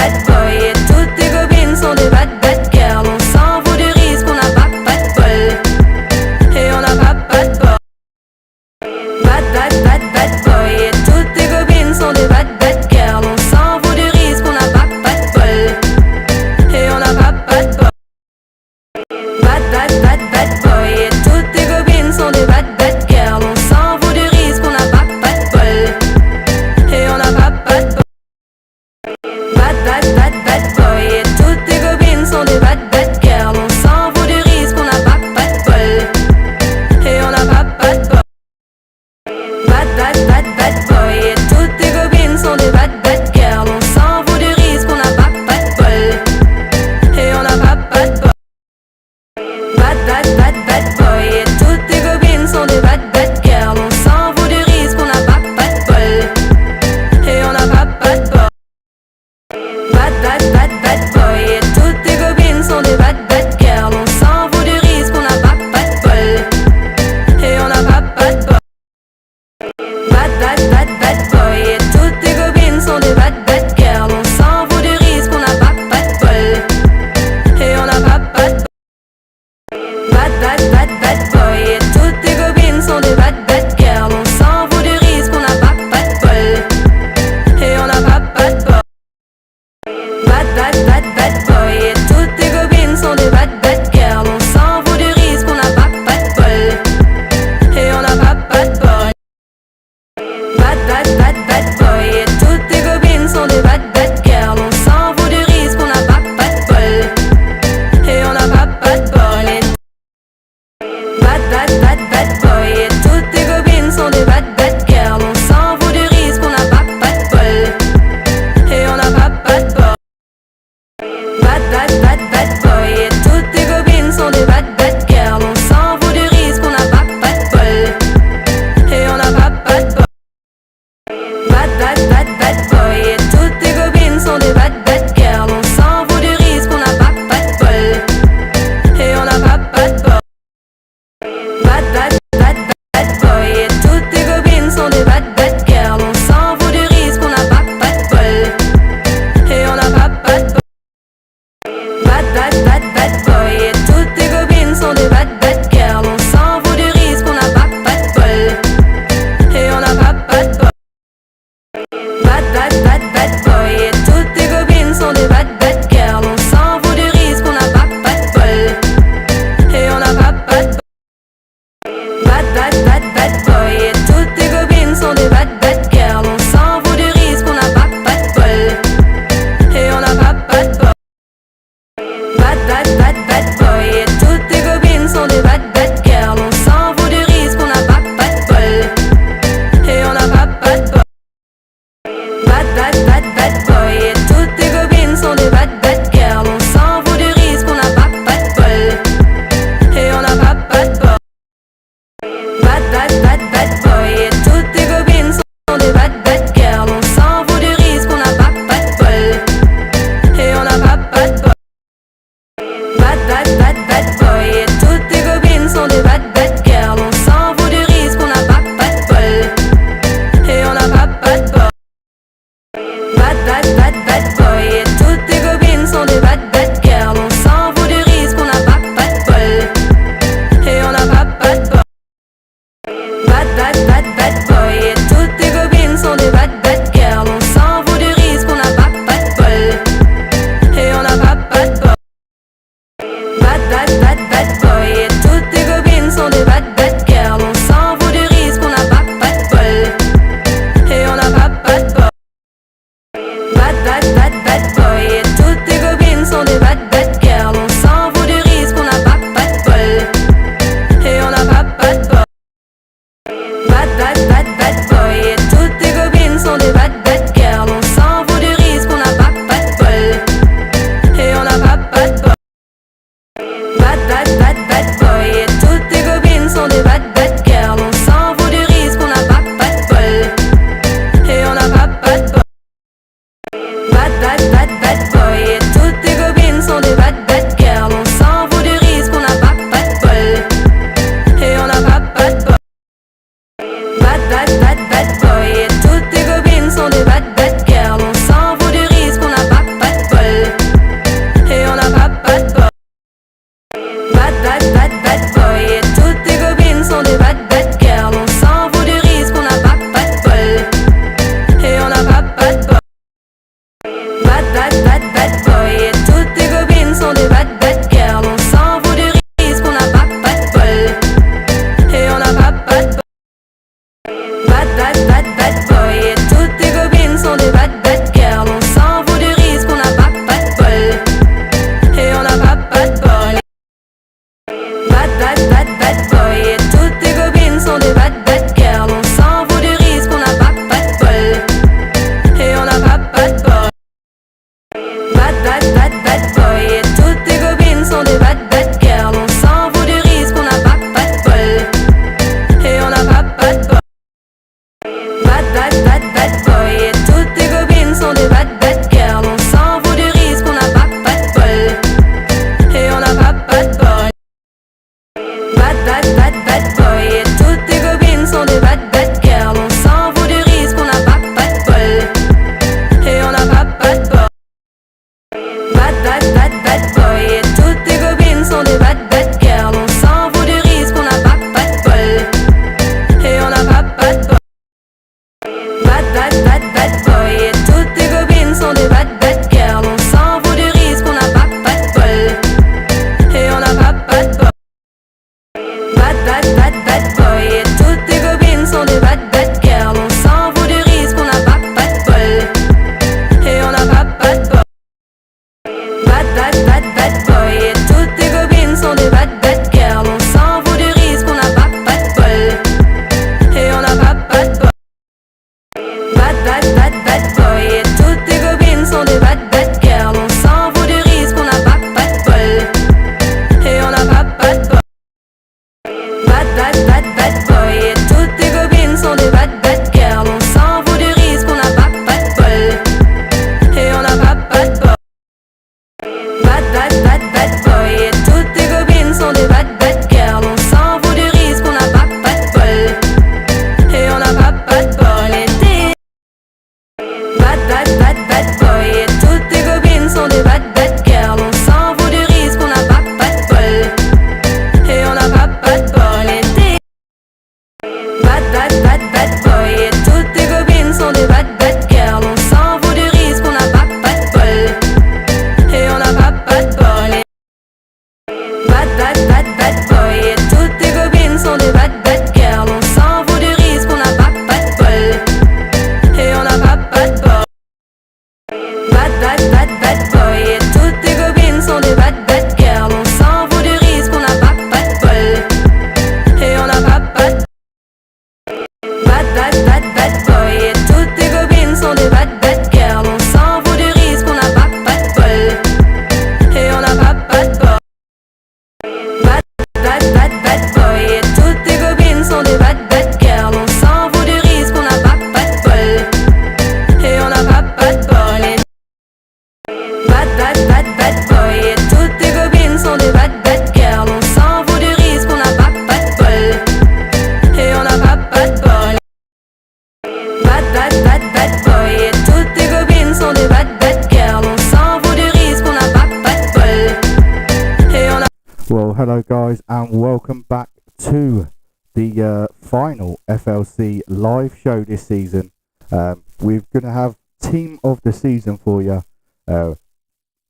bad boy. Et toutes tes copines sont des bad girls. On s'en fout du risque, on n'a pas de bol. Et on n'a pas de bol. Bad boy. Et toutes tes copines sont des bad girls. On s'en fout du risque, on n'a pas de bol. Et on n'a pas de bol. Bad boy. Et toutes tes copines sont des bad girls. On s'en fout du risque, on n'a pas de bol. Et on n'a pas de bol. Bad boy. Et toutes tes copines sont des bad girls. On s'en fout du risque, on n'a pas de bol. Et on n'a pas de bol. Bad boy. Et toutes tes copines sont des bad girls. On s'en fout du risque, on n'a pas de bol. Et on n'a pas de bol. Bad boy. Et toutes tes copines sont des bad girls. On s'en fout du risque, on n'a pas de bol. Et on n'a pas de bol. Bad boy. Et toutes tes copines sont des bad girls. On s'en fout du risque, on n'a pas de bol. Et on n'a pas de bol. Bad boy. Et toutes tes copines sont des bad girls. On s'en fout du risque, on n'a pas de bol. Et on n'a pas de bol. Bad boy. Et toutes tes copines sont des bad girls. On s'en fout du risque, on n'a pas de bol. Et on n'a pas de bol. Bad boy. Et toutes tes copines sont des bad girls. On s'en fout du risque, on n'a pas de bol. Et on n'a pas de bol. Bad boy. Et toutes tes copines sont des bad girls. On s'en fout du risque, on n'a pas de bol. Et on n'a pas de bol. Bad boy. Et toutes tes copines sont des bad girls. On s'en fout du risque, on n'a pas de bol. Et on n'a pas de bol. bad, bad boy. Et toutes tes copines sont des bad, bad girls. On s'en fout du risque, on n'a pas de bol. Et on n'a pas de bol. Bad, bad, bad, bad boy. Et toutes tes copines sont des bad, bad girls. On s'en fout du risque, on n'a pas de bol. Et on n'a pas de bol. Bad, bad, bad, bad boy. Et toutes tes copines sont des bad, bad girls. On s'en fout du risque, on n'a pas de bol. Et on n'a pas de bol. Bad, bad, bad, bad boy. Et toutes tes copines sont des bad, bad girls. On s'en fout du risque, on n'a pas de bol. Et on n'a pas de bol. Bad, bad, bad, bad boy. Et toutes tes copines sont des bad, bad girls. On s'en fout du risque, on n'a pas de bol. Et on n'a pas de bol. Bad, bad, bad, bad boy. Et toutes tes copines sont des bad, bad girls. On s'en fout du risque, on n'a pas de bol. Et on n'a pas de bol. Bad, bad, bad, bad boy. Et toutes tes copines sont des bad, bad girls. On s'en fout du risque, on n'a pas de bol. Et on n'a pas de bol. Bad, bad, bad, bad boy. Et toutes tes copines sont des bad, bad girls. On s'en fout du risque, on n'a pas de bol. Et on n'a pas de bol. Bad, bad, bad, bad boy. Et toutes tes copines sont des bad, bad girls. On s'en fout du risque, on n'a pas de bol. Et on n'a pas de bol. Bad, bad, bad, bad boy. Et toutes tes copines sont des bad, bad girls. On s'en fout du risque, on n'a pas de bol. Et on n'a pas de bol. Bad, bad, bad, bad boy. Et toutes tes copines sont des bad, bad girls. On s'en fout du risque, on n'a pas de bol. Et on n'a pas de bol. Bad, bad, bad, bad boy. Et toutes tes copines sont des bad, bad girls. On s'en fout du risque, on n'a pas de bol. Et on n'a pas de bol. Bad, bad, bad, bad boy. Et toutes tes copines sont des bad, bad girls. On s'en fout du risque, on n'a pas de bol. Et on n'a pas de bol. Et t'es bad, bad, bad, bad boy. Et toutes tes copines sont des bad, bad girls. On s'en fout du risque, on n'a pas de bol. Et on n'a pas de bol. Et t'es bad, bad, bad, bad boy. Et toutes tes copines sont des bad, bad girls. On s'en fout du risque, on n'a pas de bol. Et on n'a pas de bol. Bad, bad, bad, bad boy. Et toutes tes copines sont des bad, bad girls. On s'en fout du risque, on n'a pas de bol. Et on n'a pas de bol. Bad, bad, bad, bad boy. Et toutes tes copines sont des bad, bad girls. On s'en fout du risque, on n'a pas de bol. Et on n'a pas de bol. Bad, bad, bad, bad boy. Et toutes tes copines sont des bad, bad girls. On s'en fout du risque, on n'a pas de bol. Et on n'a pas de bol. Bad, bad, bad, bad boy. Et toutes tes copines sont des bad, bad girls. On s'en fout du risque, on n'a pas de bol. Et on n'a pas de bol. Et bad, bad, bad, bad boy. Et toutes tes copines sont des bad, bad girls. On s'en fout du risque, on n'a pas de bol. Et on n'a pas de bol. Bad, bad, bad, bad boy. Et toutes tes copines sont des bad, bad girls. On s'en fout du risque, on n'a pas de bol. Et on a. Well, hello guys, and welcome back to the final FLC live show this season. We're going to have team of the season for you.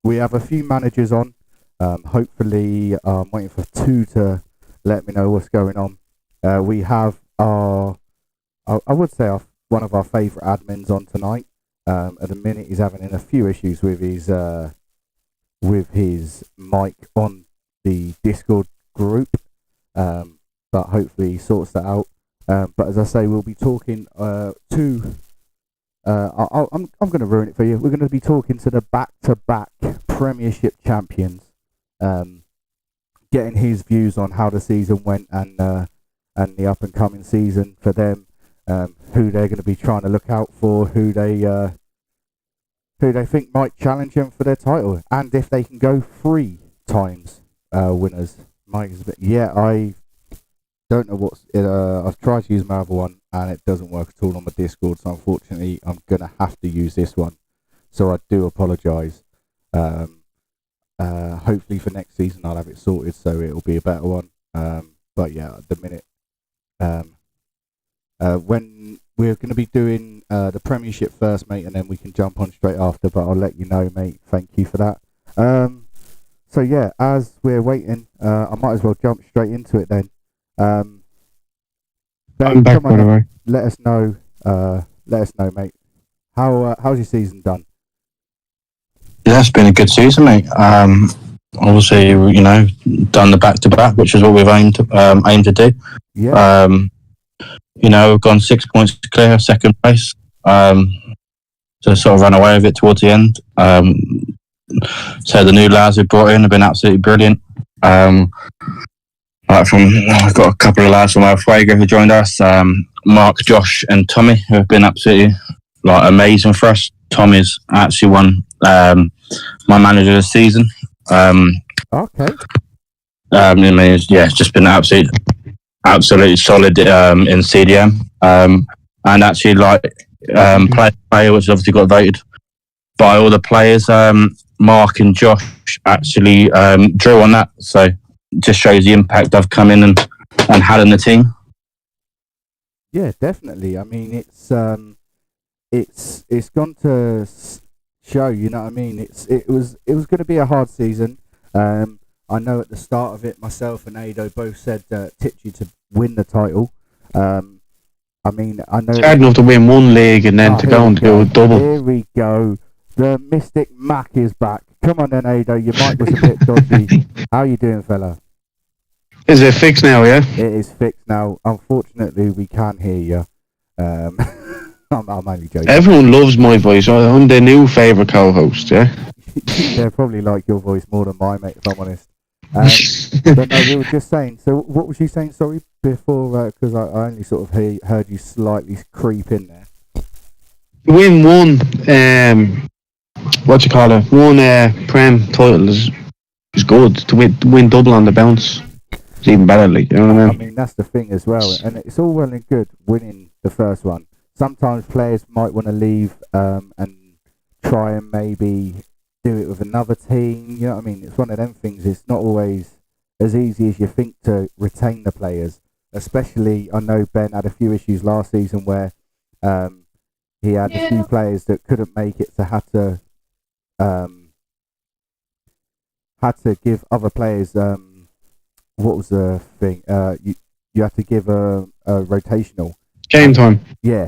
We have a few managers on. Hopefully, I'm waiting for two to let me know what's going on. We have I would say one of our favourite admins on tonight. At the minute, he's having a few issues with his mic on the Discord group, but hopefully he sorts that out. But as I say, we'll be talking to. I'm going to ruin it for you. We're going to be talking to the back-to-back Premiership champions, getting his views on how the season went and the up-and-coming season for them, who they're going to be trying to look out for, who they think might challenge them for their title, and if they can go 3 times winners. I don't know what's I've tried to use my other one and it doesn't work at all on my Discord, so unfortunately I'm gonna have to use this one, so I do apologise. Hopefully for next season I'll have it sorted so it'll be a better one, but yeah, at the minute when we're going to be doing the Premiership first, mate, and then we can jump on straight after. But I'll let you know, mate. Thank you for that. So yeah, as we're waiting, I might as well jump straight into it then. Ben, I'm back, come by the on, way. let us know. Let us know, mate. How's your season done? Yeah, it's been a good season, mate. Obviously, done the back-to-back, which is what we've aimed to do. Yeah. We've gone 6 points clear, second place. To sort of run away with it towards the end. So the new lads we brought in have been absolutely brilliant. I've got a couple of lads from Alfrega who joined us. Mark, Josh, and Tommy, who have been absolutely amazing for us. Tommy's actually won my manager of the season. Okay. It's just been absolutely solid in CDM. And actually, player, which obviously got voted by all the players. Mark and Josh actually drew on that, so just shows the impact I've come in and had in the team. Yeah, definitely. I mean, it's gone to show. You know what I mean? It was going to be a hard season. I know at the start of it, myself and Ado both said tipped you to win the title. I mean, I know It's hard enough to win one league and then to go and do a double. Here we go. The Mystic Mac is back. Come on then, Ado. Your mic was a bit dodgy. How you doing, fella? Is it fixed now, yeah? It is fixed now. Unfortunately, we can't hear you. I'm only joking. Everyone loves my voice. I'm the new favourite co-host, yeah? They probably like your voice more than mine, mate, if I'm honest. But no, we were just saying. So, what was you saying? Sorry, before because I only sort of heard you slightly creep in there. Win one, one Prem title is good. To win double on the bounce is even better. Like, you know what I mean? I mean, that's the thing as well, and it's all well and good winning the first one. Sometimes players might want to leave and try and maybe do it with another team. You know what I mean? It's one of them things. It's not always as easy as you think to retain the players. Especially, I know Ben had a few issues last season where he had a few players that couldn't make it, so had to give other players. What was the thing? You had to give a rotational Game time. Yeah.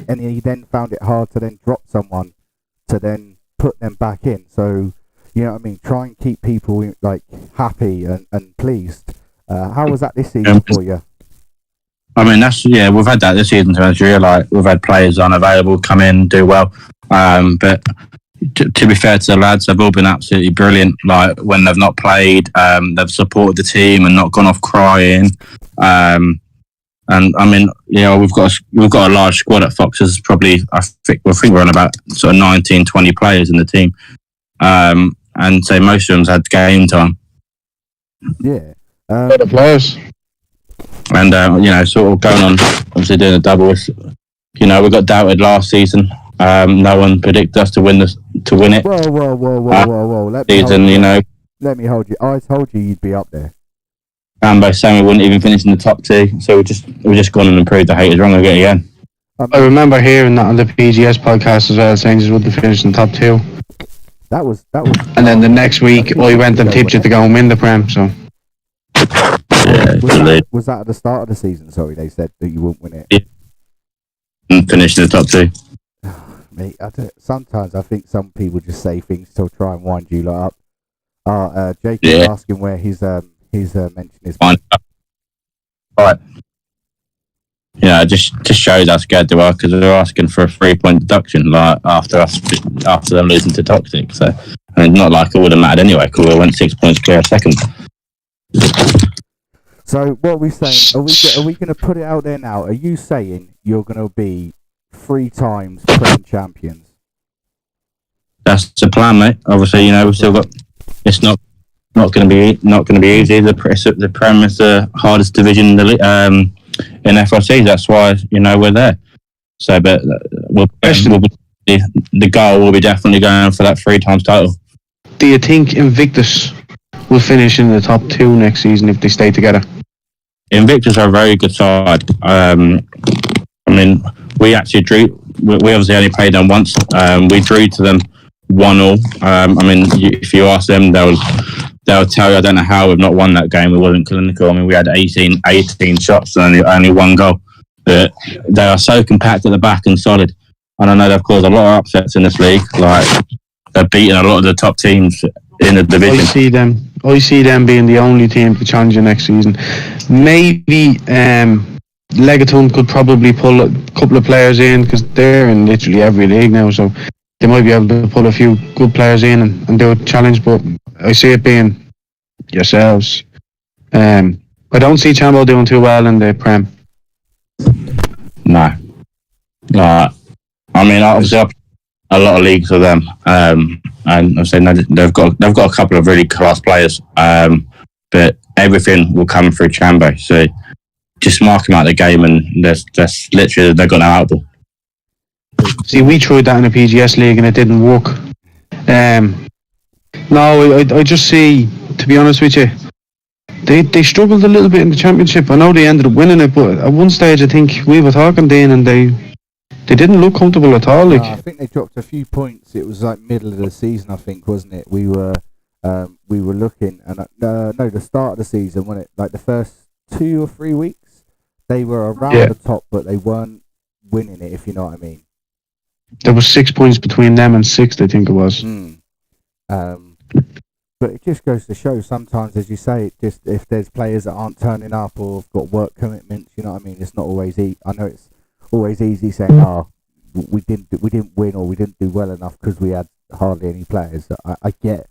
And he then found it hard to then drop someone to then put them back in. So, you know what I mean? Try and keep people like happy and pleased. How was that this season for you? I mean, we've had that this season to Nigeria. Like, we've had players unavailable come in, do well. But to be fair to the lads, they've all been absolutely brilliant. Like, when they've not played, they've supported the team and not gone off crying. And I mean, we've got a large squad at Foxes. Probably, I think we're on about sort of 19, 20 players in the team. And so most of them's had game time. Yeah. The players. And sort of going on, obviously doing a double. We got doubted last season. No one predicted us to win it. Whoa! Let me hold you. I told you you'd be up there. And by saying we wouldn't even finish in the top two, so we just gone and proved the haters wrong again. I remember hearing that on the PGS podcast as well, saying you wouldn't finish in the top two. That was. And then the next week, I went and tipped you to go and win the Prem. So. Was that at the start of the season? Sorry, they said that you wouldn't win it. Yeah. And finished in the top two. Mate, sometimes I think some people just say things to try and wind you lot up. Jake is asking where his mention is. All right. It just shows how scared they are, because they're asking for a 3-point deduction like after them losing to Toxic. So, I mean, not like it would have mattered anyway, because we went 6 points clear second. So what are we saying? Are we going to put it out there now? Are you saying you're going to be 3 times Prem champions? That's the plan, mate. Obviously, we've still got. It's not going to be easy. The Prem is the hardest division in FLC. That's why we're there. So, but the goal will be definitely going for that 3 times title. Do you think Invictus will finish in the top 2 next season if they stay together? Invictus are a very good side. I mean, we actually drew. We obviously only played them once. We drew to them 1-1. I mean, if you ask them, they'll tell you. I don't know how we've not won that game. It wasn't clinical. I mean, we had 18 shots and only one goal. But they are so compact at the back and solid. And I know they've caused a lot of upsets in this league. Like, they've beaten a lot of the top teams in the division. I see them being the only team to challenge you next season. Maybe Legatum could probably pull a couple of players in, because they're in literally every league now, so they might be able to pull a few good players in and do a challenge. But I see it being yourselves. I don't see Chambo doing too well in the Prem. No. I mean, obviously, I've a lot of leagues with them, and I'm saying they've got a couple of really class players, but everything will come through Chambo. So just mark them out of the game, and that's literally they've got no outball. See, we tried that in a PGS league and it didn't work. No, I just see, to be honest with you, they struggled a little bit in the championship. I know they ended up winning it, but at one stage I think we were talking then, and they didn't look comfortable at all. Like, I think they dropped a few points. It was like middle of the season, I think, wasn't it? We were looking, and the start of the season, when it like the first 2 or 3 weeks, they were around the top, but they weren't winning it, if you know what I mean. There was 6 points between them and sixth, I think it was. But it just goes to show sometimes, as you say, it just if there's players that aren't turning up or have got work commitments, you know what I mean. It's not always I know it's always easy saying, we didn't win or we didn't do well enough because we had hardly any players. I get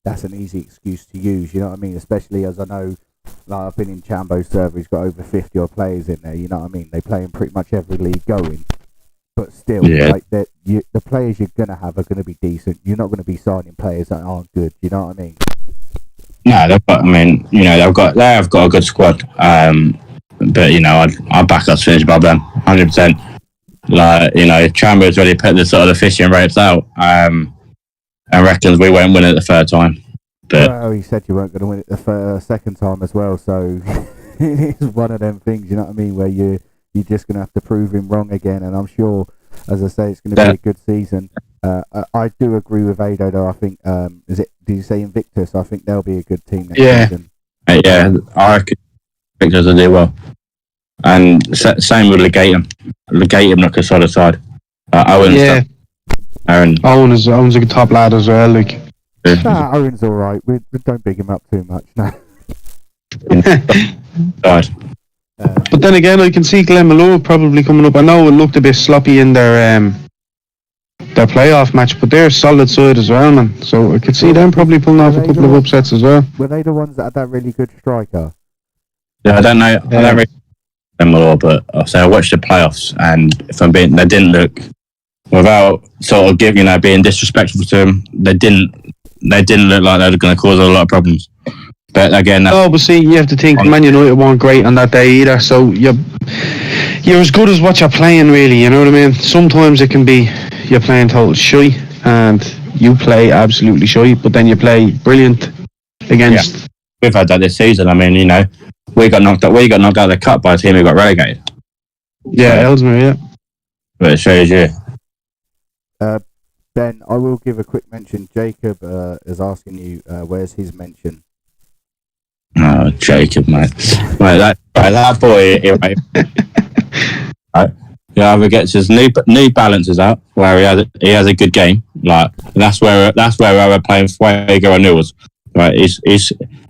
that's an easy excuse to use, you know what I mean. Especially as I know, like I've been in Chambo's server, he's got over 50 odd players in there, you know what I mean. They play in pretty much every league going. But still, like the players you're going to have are going to be decent. You're not going to be signing players that aren't good. You know what I mean? No, they've got a good squad. But I back us finish above them 100%. Like Chamber's already put the sort of the fishing rates out. And reckons we won't win it the third time. But well, he said you weren't going to win it the second time as well. So it's one of them things. You know what I mean? Where you're just going to have to prove him wrong again, and I'm sure, as I say, it's going to be a good season. I do agree with Ado, though. I think, did you say Invictus? I think they'll be a good team next season. Yeah, I reckon Invictus will do well. And same with Legatum. Legatum look a solid side. Owen's Owen's a top lad as well. Like, Owen's all right. We don't big him up too much now. But then again, I can see Glenmalure probably coming up. I know it looked a bit sloppy in their playoff match, but they're a solid side as well, man. So I could see them probably pulling off a couple of upsets as well. Were they the ones that had that really good striker? Yeah, I don't know. I don't really know Glenmalure, but I watched the playoffs, and they didn't look, without sort of being disrespectful to them. They didn't look like they were going to cause a lot of problems. But again, but see, you have to think Man United weren't great on that day either. So you're as good as what you're playing, really. You know what I mean? Sometimes it can be you're playing total shy, and you play absolutely shy, but then you play brilliant against. Yeah. We've had that this season. I mean, we got knocked out. We got knocked out of the cup by a team who got relegated. Yeah, Ellesmere. Yeah. But it shows you. Ben, I will give a quick mention. Jacob is asking you, where's his mention? Oh, Jacob, mate. That boy, he either gets his new balances out, where he has a good game. Like that's where we're playing Fuego and Newells. Right,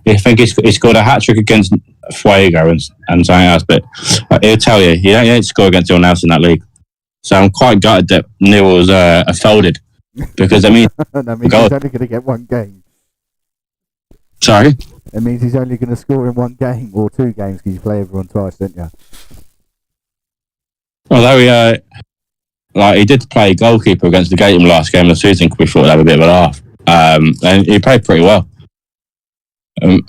I think he scored a hat trick against Fuego and something else, but he'll tell you, he don't score against anyone else in that league. So I'm quite gutted that Newells are folded, because that means he's only going to get one game. Sorry? It means he's only going to score in one game or 2 games, because you play everyone twice, don't you? Although he did play goalkeeper against the Gatum last game of the season, we thought that would have a bit of a laugh. And he played pretty well. Didn't.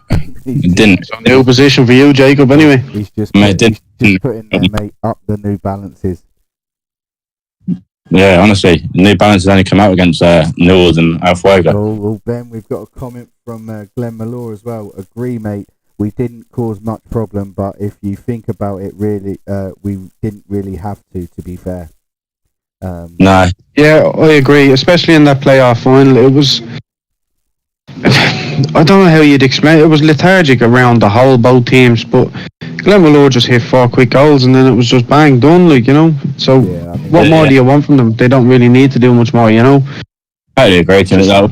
It's a new position for you, Jacob, anyway. He's just putting there, mate, up the New Balances. Yeah, honestly, New Balances only come out against Newells and Alfuego. Well, Ben, we've got a comment from Glenmalure as well. Agree, mate. We didn't cause much problem, but if you think about it, really, we didn't really have to be fair. No. Yeah, I agree. Especially in that playoff final, it was. I don't know how you'd explain it. It was lethargic around the whole, both teams, but Glenmalure just hit 4 quick goals and then it was just bang, done, like, you know. So, Yeah, I mean, what more do you want from them? They don't really need to do much more, you know. I totally agree to it though.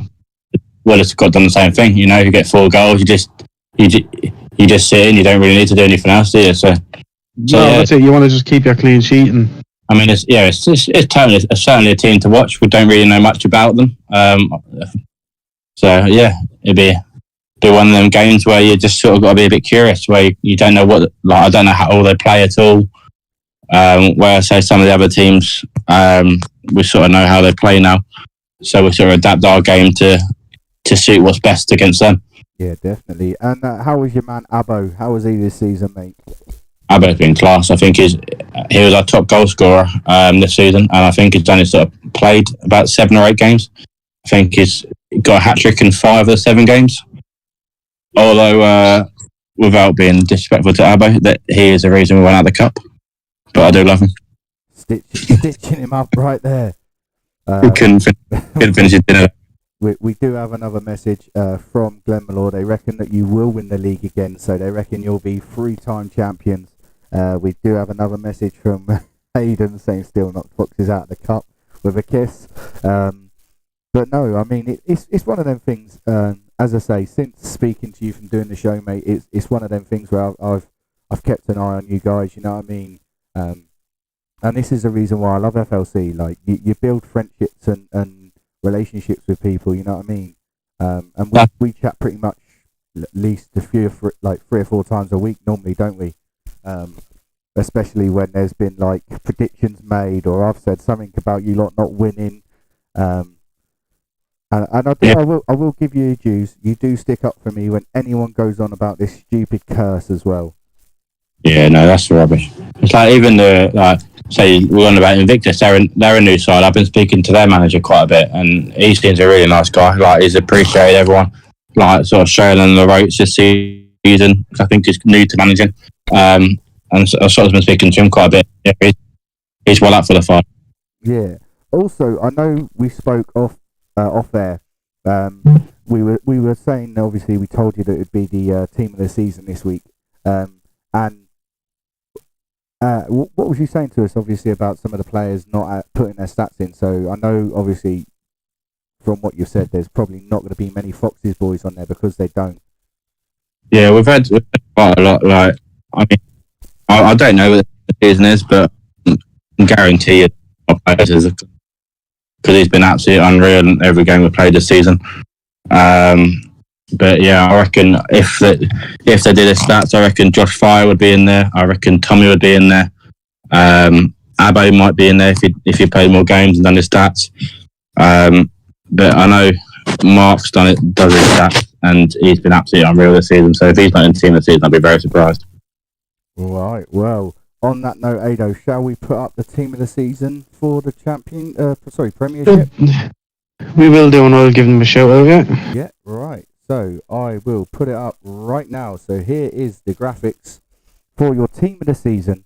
Well, it's got done the same thing. You know, you get 4 goals, you just sit in. You don't really need to do anything else, do you? So No, yeah, that's it. You want to just keep your clean sheet and. I mean, it's certainly a team to watch. We don't really know much about them. So yeah, it'd be one of them games where you just sort of got to be a bit curious, where you don't know what, like, I don't know how they play at all. Where I say some of the other teams, we sort of know how they play now, so we sort of adapt our game to suit what's best against them. Yeah, definitely. And how was your man Abo? How was he this season, mate? Abbott's been class. I think he was our top goal scorer this season, and I think he's only sort of played about 7 or 8 games. I think he's got a hat-trick in 5 of the 7 games. Although, without being disrespectful to Abbo, that he is the reason we won out the cup. But I do love him. Stitching him up right there. Couldn't finish his dinner. We do have another message from Glenmalure. They reckon that you will win the league again, so they reckon you'll be 3-time champions. We do have another message from Hayden saying still knocked Foxes out of the cup with a kiss. But no, I mean, it's one of them things, as I say, since speaking to you from doing the show, mate, it's one of them things where I've kept an eye on you guys, you know what I mean? And this is the reason why I love FLC. Like, you build friendships and relationships with people, you know what I mean? And we chat pretty much at least like 3 or 4 times a week normally, don't we? Especially when there's been like predictions made, or I've said something about you lot not winning. And I will give you your dues. You do stick up for me when anyone goes on about this stupid curse as well. Yeah, no, that's rubbish. It's like even say we're on about Invictus. They're a new side. I've been speaking to their manager quite a bit, and he seems a really nice guy. Like, he's appreciated everyone, like, sort of showing them the ropes this season. I think he's new to managing, and I've sort of been speaking to him quite a bit. Yeah, he's well up for the fight. Yeah. Also, I know we spoke off air. We were saying, obviously we told you that it would be the team of the season this week. And what was you saying to us, obviously, about some of the players not putting their stats in? So I know, obviously, from what you said, there's probably not going to be many Foxes boys on there because they don't. Yeah, we've had quite a lot. Like, I mean, I don't know what the season is, but I can guarantee you our players is, because he's been absolutely unreal in every game we've played this season. But yeah, I reckon if they did his stats, I reckon Josh Fire would be in there. I reckon Tommy would be in there. Abbo might be in there if he played more games and done his stats. But I know Mark's does his stats, and he's been absolutely unreal this season. So if he's not in the team this season, I'd be very surprised. Right. Well, on that note, Ado, shall we put up the team of the season for the Premiership? We will do, and I'll give them a shout out. Yeah. Yeah. Right. So I will put it up right now. So here is the graphics for your team of the season,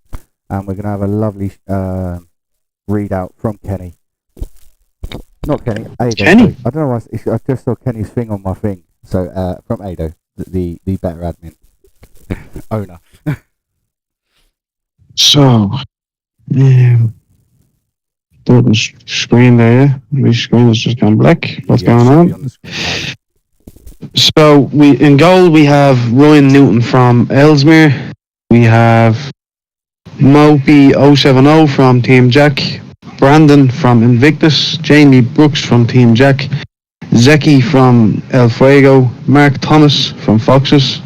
and we're gonna have a lovely readout from Kenny. Not Kenny, Ado. Kenny. Sorry. I don't know why I just saw Kenny's thing on my thing. So from Ado, the better admin owner. So, open screen there. Yeah? My screen has just gone black. What's going on? So in goal we have Ryan Newton from Ellesmere. We have Mopey 070 from Team Jack, Brandon from Invictus, Jamie Brooks from Team Jack, Zeki from El Fuego, Mark Thomas from Foxes,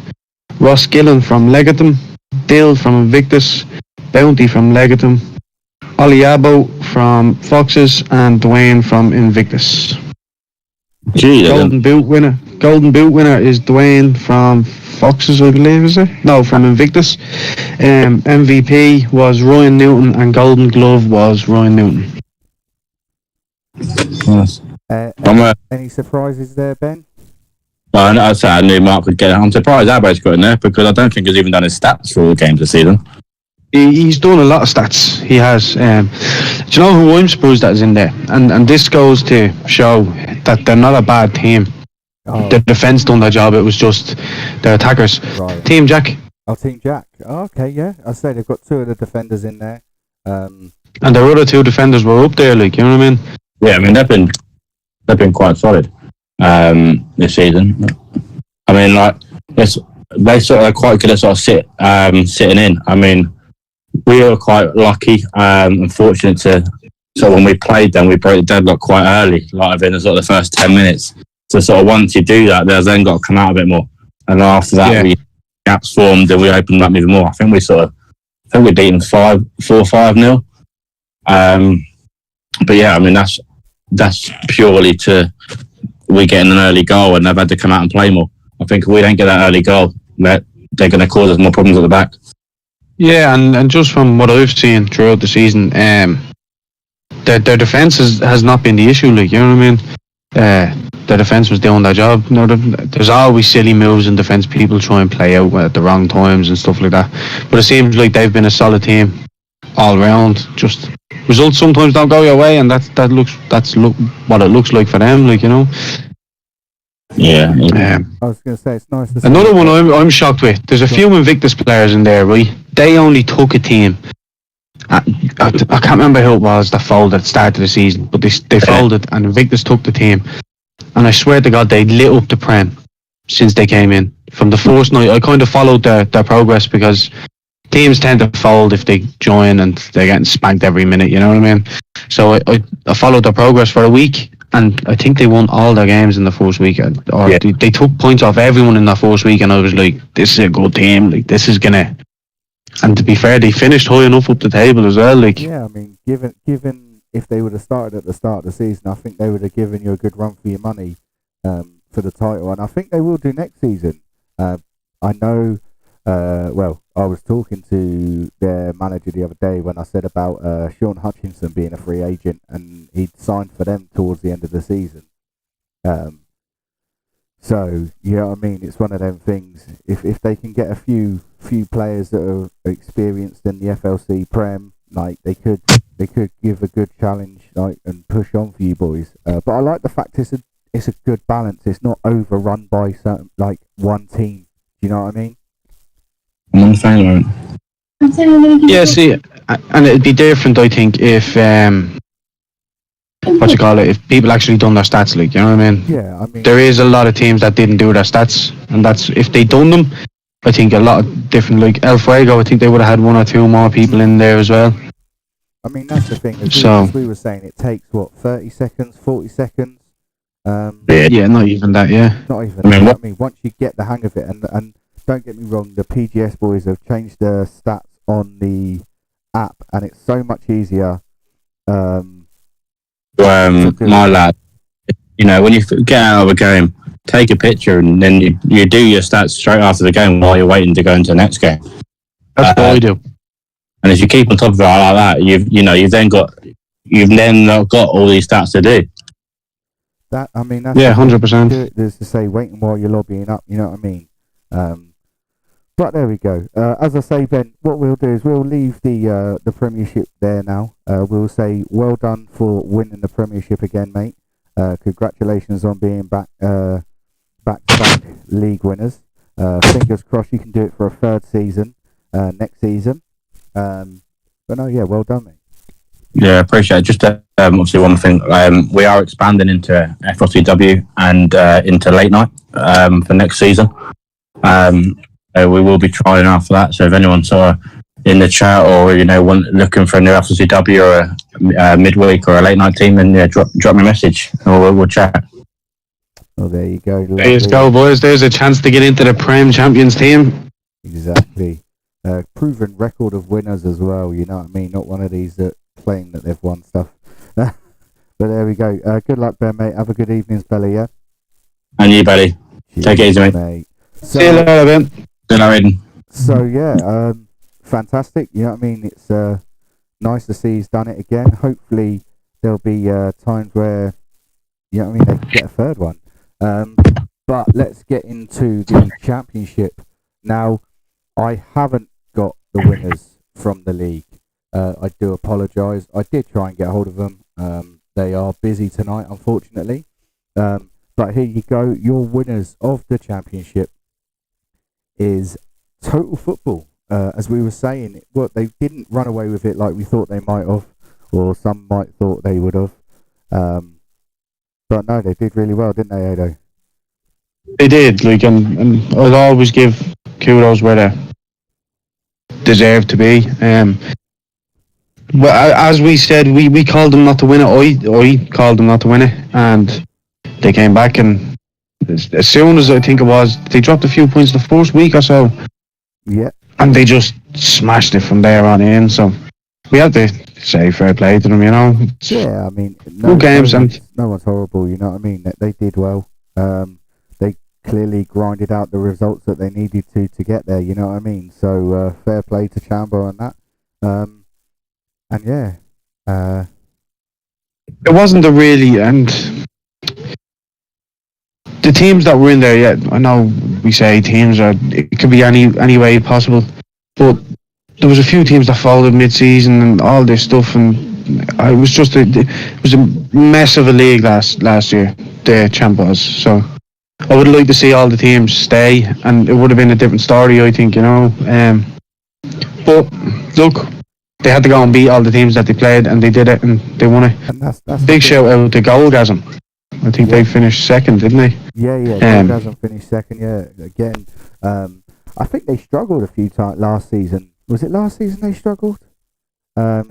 Ross Gillen from Legatum, Dill from Invictus, Bounty from Legatum, Ollie Abo from Foxes, and Dwayne from Invictus. Gee, Golden Boot winner is Dwayne from Foxes, I believe, is it? No, from Invictus. MVP was Ryan Newton, and Golden Glove was Ryan Newton. Yes. Any surprises there, Ben? Well, I'd say I knew Mark would get it. I'm surprised Abbo's got in there, because I don't think he's even done his stats for all the games this season. He's done a lot of stats. He has. Do you know who I'm surprised that is in there? And this goes to show that they're not a bad team. Oh, The defence done their job. It was just their attackers. right. Team Jack. Oh, Team Jack. Oh, okay, yeah. I say they've got two of the defenders in there. And their other two defenders were up there, like, you know what I mean? Yeah, I mean they've been quite solid this season. I mean, like they're quite good at sort of sitting in. I mean, we were quite lucky and fortunate to. So when we played them, we broke the deadlock quite early, like within the sort of the first 10 minutes. So sort of once you do that, there's then got to come out a bit more. And after that, we gaps formed and we opened up even more. I think we beaten 4-5-0. But yeah, I mean that's purely to we getting an early goal and they've had to come out and play more. I think if we don't get that early goal, they're going to cause us more problems at the back. Yeah, and just from what I've seen throughout the season, their defence has not been the issue. Like, you know what I mean? The defence was doing their job. You know, there's always silly moves in defence. People try and play out at the wrong times and stuff like that. But it seems like they've been a solid team all round. Just results sometimes don't go your way, and that's what it looks like for them. Like, you know. Yeah. I was going to say, it's nice to see. Another one I'm shocked with. There's a few Invictus players in there, right? They only took a team. I can't remember who it was that folded at the start of the season, but they folded and Invictus took the team. And I swear to God, they lit up the Prem since they came in. From the first night, I kind of followed their progress because teams tend to fold if they join and they're getting spanked every minute, you know what I mean? So I followed their progress for a week, and I think they won all their games in the first week. They took points off everyone in that first week, and I was like, this is a good team. Like, this is gonna. And to be fair, they finished high enough up the table as well. Like, yeah, I mean, given if they would have started at the start of the season, I think they would have given you a good run for your money for the title, and I think they will do next season. I know. Well, I was talking to their manager the other day when I said about Sean Hutchinson being a free agent, and he'd signed for them towards the end of the season. So, you know what I mean? It's one of them things. If they can get a few players that are experienced in the FLC Prem, like they could give a good challenge, like, and push on for you boys. But I like the fact it's a good balance. It's not overrun by certain, like, one team. Do you know what I mean? I'm on the phone at the moment. yeah, see, and it'd be different, I think, if if people actually done their stats, like, you know what I mean? Yeah, I mean, There is a lot of teams that didn't do their stats, and that's if they done them. I think a lot of different, like El Fuego, I think they would have had one or two more people in there as well. I mean, that's the thing. So- As we were saying, it takes what, 30 seconds, 40 seconds. Yeah, not even that. Yeah, Not even. I mean, that. I mean, once you get the hang of it, and don't get me wrong, the PGS boys have changed the stats on the app, and it's so much easier. My lad, you know, when you get out of a game, take a picture and then you do your stats straight after the game while you're waiting to go into the next game. that's what I do. And if you keep on top of it like that, you've then not got all these stats to do. That, I mean, that's Yeah, the way to 100%. do it, is to say waiting while you're lobbying up. You know what I mean? But there we go. As I say, Ben, what we'll do is we'll leave the Premiership there now. We'll say well done for winning the Premiership again, mate. Congratulations on being back-to-back league winners. Fingers crossed you can do it for a third season next season. But no, yeah, well done, mate. Yeah, appreciate it. Just obviously one thing, we are expanding into FLCW and into late night for next season. We will be trying out for that. So if anyone's in the chat or looking for a new FLCW or a midweek or a late night team, then drop me a message or we'll chat. Oh, there you go. There you go, boys. There's a chance to get into the Prem Champions team. Exactly. Proven record of winners as well. You know what I mean? Not one of these that claim that they've won stuff. But there we go. Good luck, Ben, mate. Have a good evening's belly, yeah? And you, buddy. Take it easy, mate. So, See you later, Ben. Good night, Aiden. So yeah, fantastic. You know what I mean? It's nice to see he's done it again. Hopefully there'll be times where, you know what I mean, they can get a third one. But let's get into the championship now. I haven't got the winners from the league. I do apologise. I did try and get hold of them. They are busy tonight, unfortunately. But here you go. Your winners of the championship is Total Football. As we were saying, well, they didn't run away with it like we thought they might have, or some might thought they would have. But no, they did really well, didn't they, Ado? They did, and I'll always give kudos where they deserve to be. Well, as we said, we called them not to win it. I called them not to win it, and they came back, and as soon as I think it was, they dropped a few points the first week or so. Yeah. And they just smashed it from there on in. So we have to say fair play to them, Yeah, I mean, no games, and no one's horrible. You know what I mean? They did well. They clearly grinded out the results that they needed to get there. You know what I mean? So fair play to Chambo on that. And yeah, it wasn't a really, and the teams that were in there, yeah, I know we say teams are, it could be any way possible, but there was a few teams that folded mid-season and all this stuff, and it was just it was a mess of a league last year, the champ was. So I would like to see all the teams stay, and it would have been a different story, I think, but look, they had to go and beat all the teams that they played, and they did it, and they won it. And that's big shout out to Goldgasm. I think they finished second, didn't they? Yeah. Goldgasm finished second. Yeah, again. I think they struggled a few times last season. Was it last season they struggled? I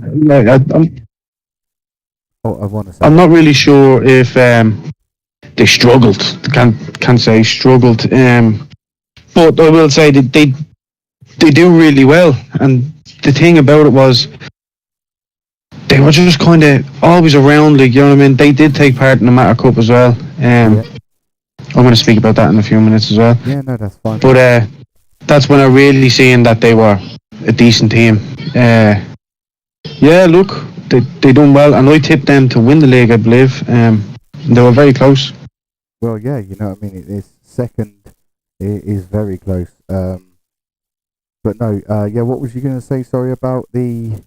want to say. I'm not really sure if they struggled. Can't say struggled. But I will say that they do really well. And the thing about it was, they were just kind of always around, like, you know what I mean? They did take part in the Matter Cup as well. I'm going to speak about that in a few minutes as well. Yeah, no, that's fine. But that's when I really seen that they were a decent team. Yeah, look, they done well, and I tipped them to win the league, I believe. They were very close. Well, yeah, you know what I mean? It is second. It is very close. But no, what was you going to say? Sorry about the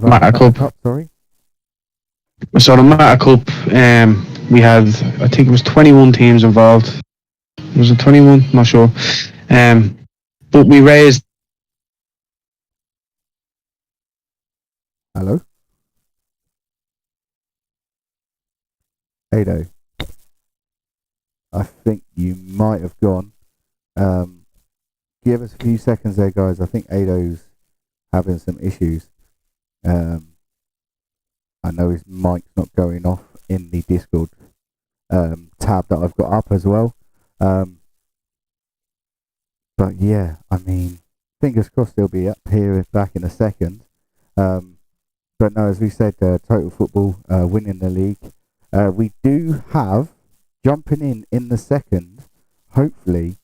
Matter Cup. Sorry. So the Matter Cup, we had, I think it was 21 teams involved. Was it 21? Not sure. But we raised. Hello? Ado. I think you might have gone. Give us a few seconds there, guys. I think Ado's having some issues. I know his mic's not going off in the Discord tab that I've got up as well. But yeah, I mean, fingers crossed he'll be up here back in a second. But no, as we said, Total Football winning the league. We do have, jumping in the second, hopefully,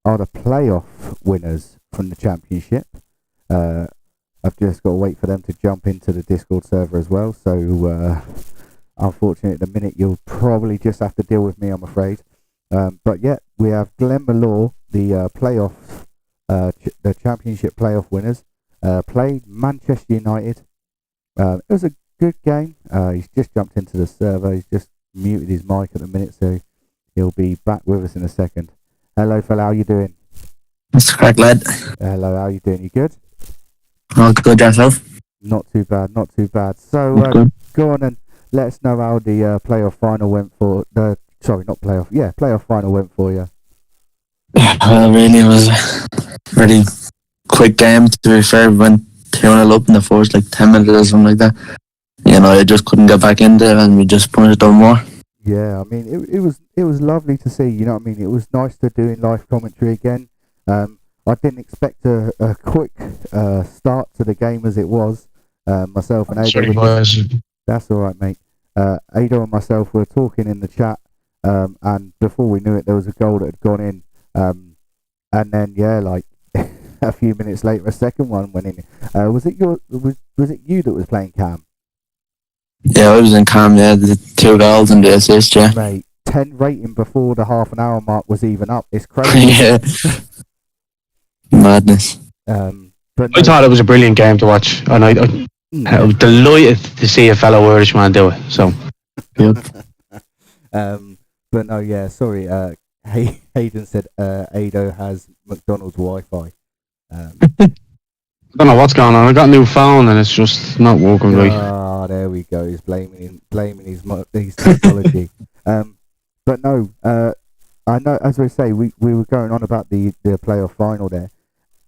are the playoff winners from the championship. I've just got to wait for them to jump into the Discord server as well. So, unfortunately, at the minute, you'll probably just have to deal with me, I'm afraid. But yeah, we have Glenn Malore, the playoff, the championship playoff winners, played Manchester United. It was a good game. He's just jumped into the server. He's just muted his mic at the minute, so he'll be back with us in a second. Hello, fella. How you doing? Mr. Craig, lad. Hello. How you doing? You good? All good, yourself? Not too bad. Not too bad. So go on and let us know how the playoff final went for the. Sorry, not playoff. Yeah, playoff final went for you. Well, really, it was a pretty quick game, to be fair. We went 2-0 up in the first, 10 minutes or something like that. I just couldn't get back in there, and we just punished them more. Yeah, I mean, it was lovely to see, you know what I mean? It was nice to do in live commentary again. I didn't expect a quick start to the game as it was. Myself and Ado. That's all right, mate. Ado and myself were talking in the chat, and before we knew it, there was a goal that had gone in. And then, a few minutes later, a second one went in. Was it you that was playing Cam? Yeah, I was in Cam, yeah, the 2 goals and the assist, yeah. Mate, 10 rating before the half an hour mark was even up. It's crazy. Yeah. Madness. But I no, thought it was a brilliant game to watch, and I was delighted to see a fellow Irishman do it. So, Yep. but no, yeah. Sorry. Hayden said Ado has McDonald's Wi-Fi. I don't know what's going on. I got a new phone, and it's just not working right. Ah, there we go. He's blaming his technology. But no, I know. As I say, we were going on about the playoff final there.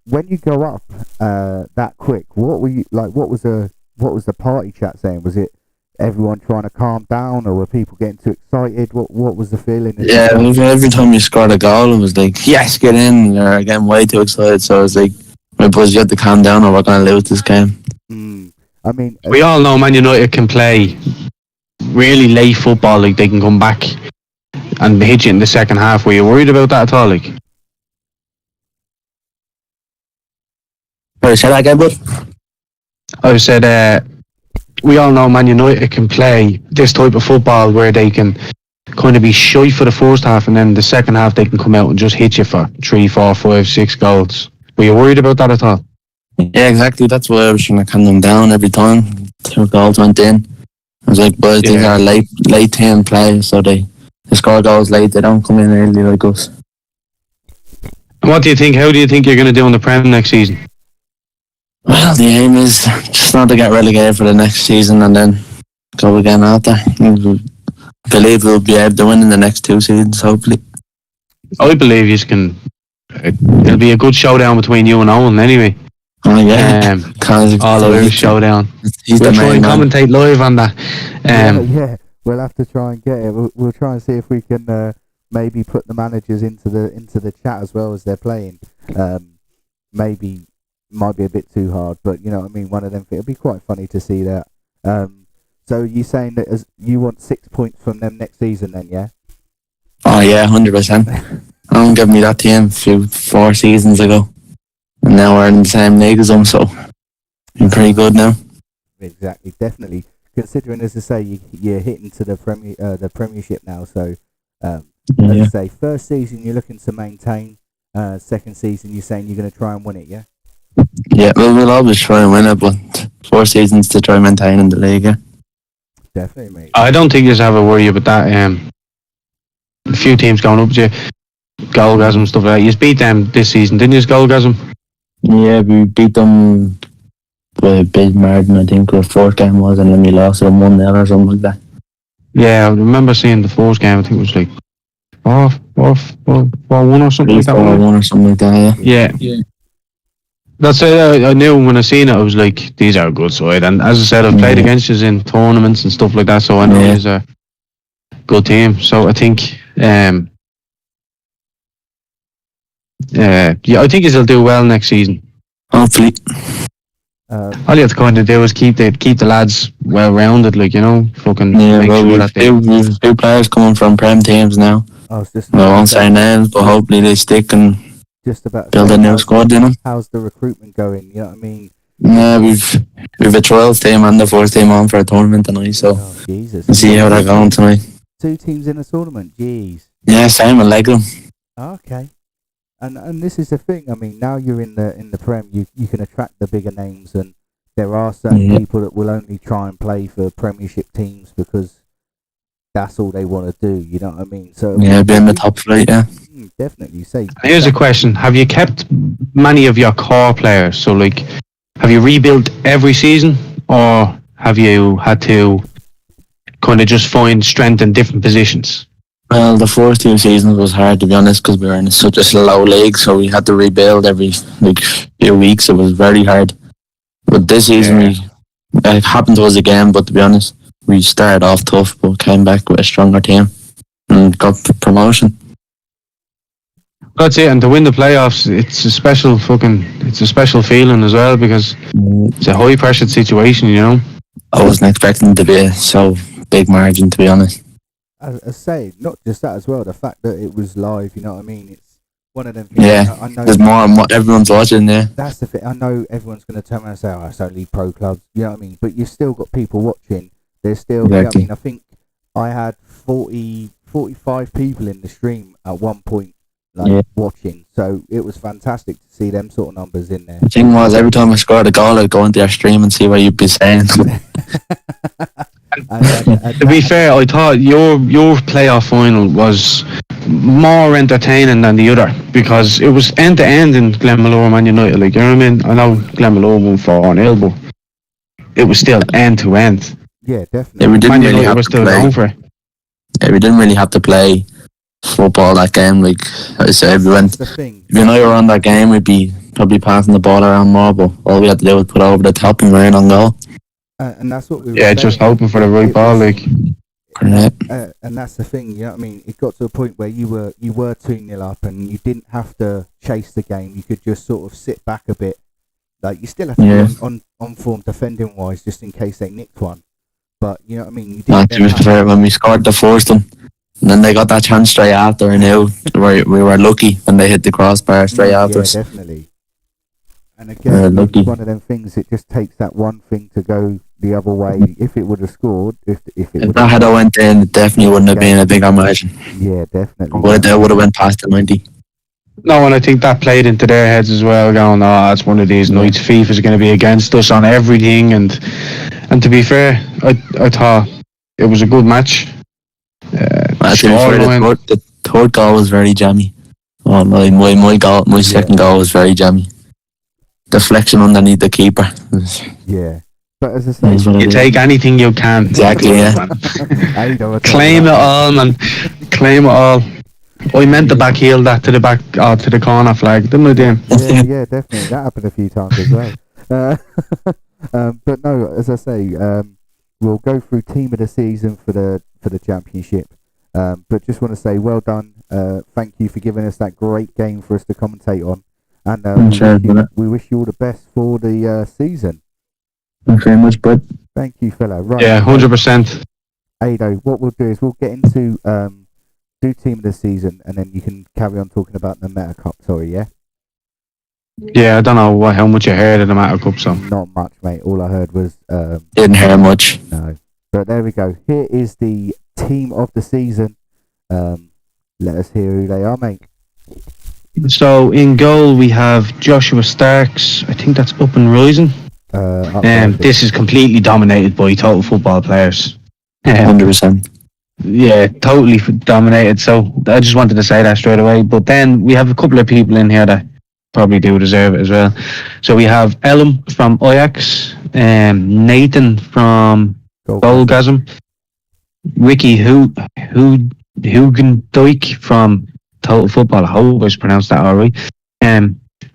When you go up that quick, what were you like? What was the party chat saying? Was it everyone trying to calm down, or were people getting too excited? What was the feeling? Yeah, every time you scored a goal, it was like, yes, get in. You're getting way too excited. So it's like, my boys, you have to calm down or we're going to lose this game. I mean, We all know Man United can play really late football. Like, they can come back and hit you in the second half. Were you worried about that at all? Like, Sorry, say that again, bud? I said, we all know Man United can play this type of football where they can kind of be shy for the first half, and then the second half they can come out and just hit you for 3, 4, 5, 6 goals. Were you worried about that at all? Yeah, exactly. That's why I was trying to calm them down every time 2 goals went in. I was like, boys, these are late team players, so they score goals late. They don't come in early like us. And what do you think? How do you think you're going to do in the Prem next season? Well, the aim is just not to get relegated for the next season and then go again after. I believe we'll be able to win in the next 2 seasons, hopefully. I believe you can. It'll be a good showdown between you and Owen anyway. Oh, yeah. All Irish showdown. He's We'll the try main and man. commentate live on that. yeah, we'll have to try and get it. We'll try and see if we can maybe put the managers into the chat as well as they're playing. Maybe might be a bit too hard, but you know what I mean. One of them. It'll be quite funny to see that. So you saying that you want 6 points from them next season, then? Yeah. Oh, yeah, 100%. Owen gave me that team 4 seasons ago. And now we're in the same league as them, so we're pretty good now. Exactly, definitely. Considering, as I say, you're hitting to the Premiership now, so as I say, first season you're looking to maintain. Second season you're saying you're going to try and win it, yeah? Yeah, well, we'll always try and win it, but 4 seasons to try and maintain in the league, yeah. Definitely, mate. I don't think you have a worry about that. A few teams going up to you, Goalgasm, stuff like that. You beat them this season, didn't you, Goalgasm? Yeah, we beat them by a big margin, I think, the 4th game was, and then we lost them 1-0 or something like that. Yeah, I remember seeing the 4th game. I think it was like 4-1 or something like that. 4-1 or something like that, yeah. That's it. I knew when I seen it, I was like, these are a good side. And as I said, I've played against you in tournaments and stuff like that, so I know he's a good team. So I think, I think he'll do well next season. Hopefully. All you have to kind of do is keep the lads well rounded, like, you know, fucking make sure that we've 2 players coming from Prem teams now. I won't say names, but hopefully they stick and just about build a new squad, you know. How's the recruitment going? You know what I mean? Yeah, we've a trials team and the 4th team on for a tournament tonight, so Jesus. We'll see how they're going tonight. 2 teams in a tournament, jeez. Yeah, same with Leghorn. Okay. And this is the thing. I mean, now you're in the Prem, you can attract the bigger names, and there are certain people that will only try and play for Premiership teams because that's all they want to do. You know what I mean? So yeah, be in the top 3, yeah. Definitely. Say. Here's a question: have you kept many of your core players? So, like, have you rebuilt every season, or have you had to kind of just find strength in different positions? Well, the first 2 seasons was hard, to be honest, because we were in such a slow league, so we had to rebuild every few weeks. It was very hard. But this season, it happened to us again, but to be honest, we started off tough, but came back with a stronger team and got promotion. That's it, and to win the playoffs, it's a special feeling as well, because it's a high pressure situation, you know. I wasn't expecting it to be so big margin, to be honest. As I say, not just that as well, the fact that it was live, you know what I mean? It's one of them things. Yeah, I know there's more and more, everyone's watching, yeah. That's the thing. I know everyone's going to turn around and say, it's only pro clubs, you know what I mean? But you've still got people watching. There's still, you know what I mean? I think I had 45 people in the stream at one point watching. So it was fantastic to see them sort of numbers in there. The thing was, every time I scored a goal, I'd go into your stream and see what you'd be saying. To be fair, I thought your playoff final was more entertaining than the other because it was end to end in Glenmalure Man United. Like, you know what I mean? I know Glenmalure won 4-0, but it was still end to end. Yeah, definitely. Yeah, we didn't Man really United have was to still play. going for it. Yeah, we didn't really have to play football that game. Like I said, That's the thing. if you know you were on that game, we'd be probably passing the ball around more, but all we had to do was put it over the top and we're in on goal. And that's what we were Yeah, saying. just hoping for the right ball. Like, and that's the thing, you know what I mean? It got to a point where you were 2-0 up and you didn't have to chase the game. You could just sort of sit back a bit. Like, you still have to be on form defending wise just in case they nicked one. But, you know what I mean? You didn't To be fair, when we scored the first one, and then they got that chance straight after, and we were lucky when they hit the crossbar straight after us. Yeah, definitely. And again, it's one of them things, it just takes that one thing to go the other way. If it would have scored, if that had went in, it definitely wouldn't have been a bigger margin. Yeah, definitely. Would have went past the 90. no, and I think that played into their heads as well, going, "Oh, it's one of these nights. FIFA's going to be against us on everything." And to be fair, I thought it was a good match. The third goal was very jammy. Oh, my second goal was very jammy. Deflection underneath the keeper. Yeah, but as I say, You take anything you can. Exactly, yeah. Claim it all, man. Claim it all. I meant to back heel that to the corner flag, didn't I, Dan? Yeah, definitely. That happened a few times as well. But no, as I say, we'll go through team of the season for the championship. But just want to say, well done. Thank you for giving us that great game for us to commentate on. And we wish you all the best for the season. Thanks very much, bud. Thank you, fella. Right. Yeah, 100%. Ado, what we'll do is we'll get into do team of the season, and then you can carry on talking about the Meta Cup. Sorry, yeah. Yeah, I don't know how much you heard of the Meta Cup, so. Not much, mate. All I heard was didn't hear much. No, but there we go. Here is the team of the season. Let us hear who they are, mate. So in goal we have Joshua Starks. I think that's up and rising. This is completely dominated by total football players. 100%. Yeah, totally dominated. So I just wanted to say that straight away. But then we have a couple of people in here that probably do deserve it as well. So we have Ellum from Ajax, Nathan from Goalgasm, Ricky Hugendijk from Total Football. I hope I pronounced that alright.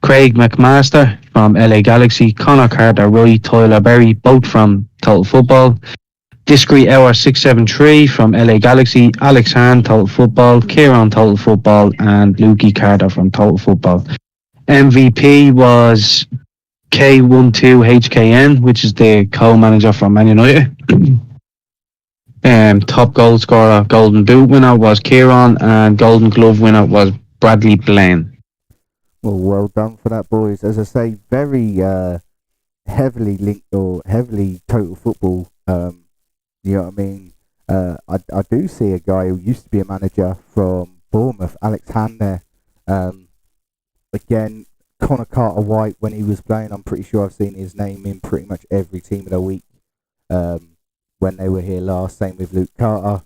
Craig McMaster from LA Galaxy, Connor Carter, Roy Tyler Berry, both from Total Football. Discreet Hour 673 from LA Galaxy, Alex Han, Total Football, Kieran, Total Football, and Lukey Carter from Total Football. MVP was K12HKN, which is the co-manager from Man United. Top goal scorer, Golden Boot winner was Kieran, and Golden Glove winner was Bradley Blaine. Well done for that, boys. As I say, very heavily linked or heavily Total Football. You know what I mean? I do see a guy who used to be a manager from Bournemouth, Alex Han there. Again, Connor Carter White, when he was playing, I'm pretty sure I've seen his name in pretty much every team of the week when they were here last. Same with Luke Carter.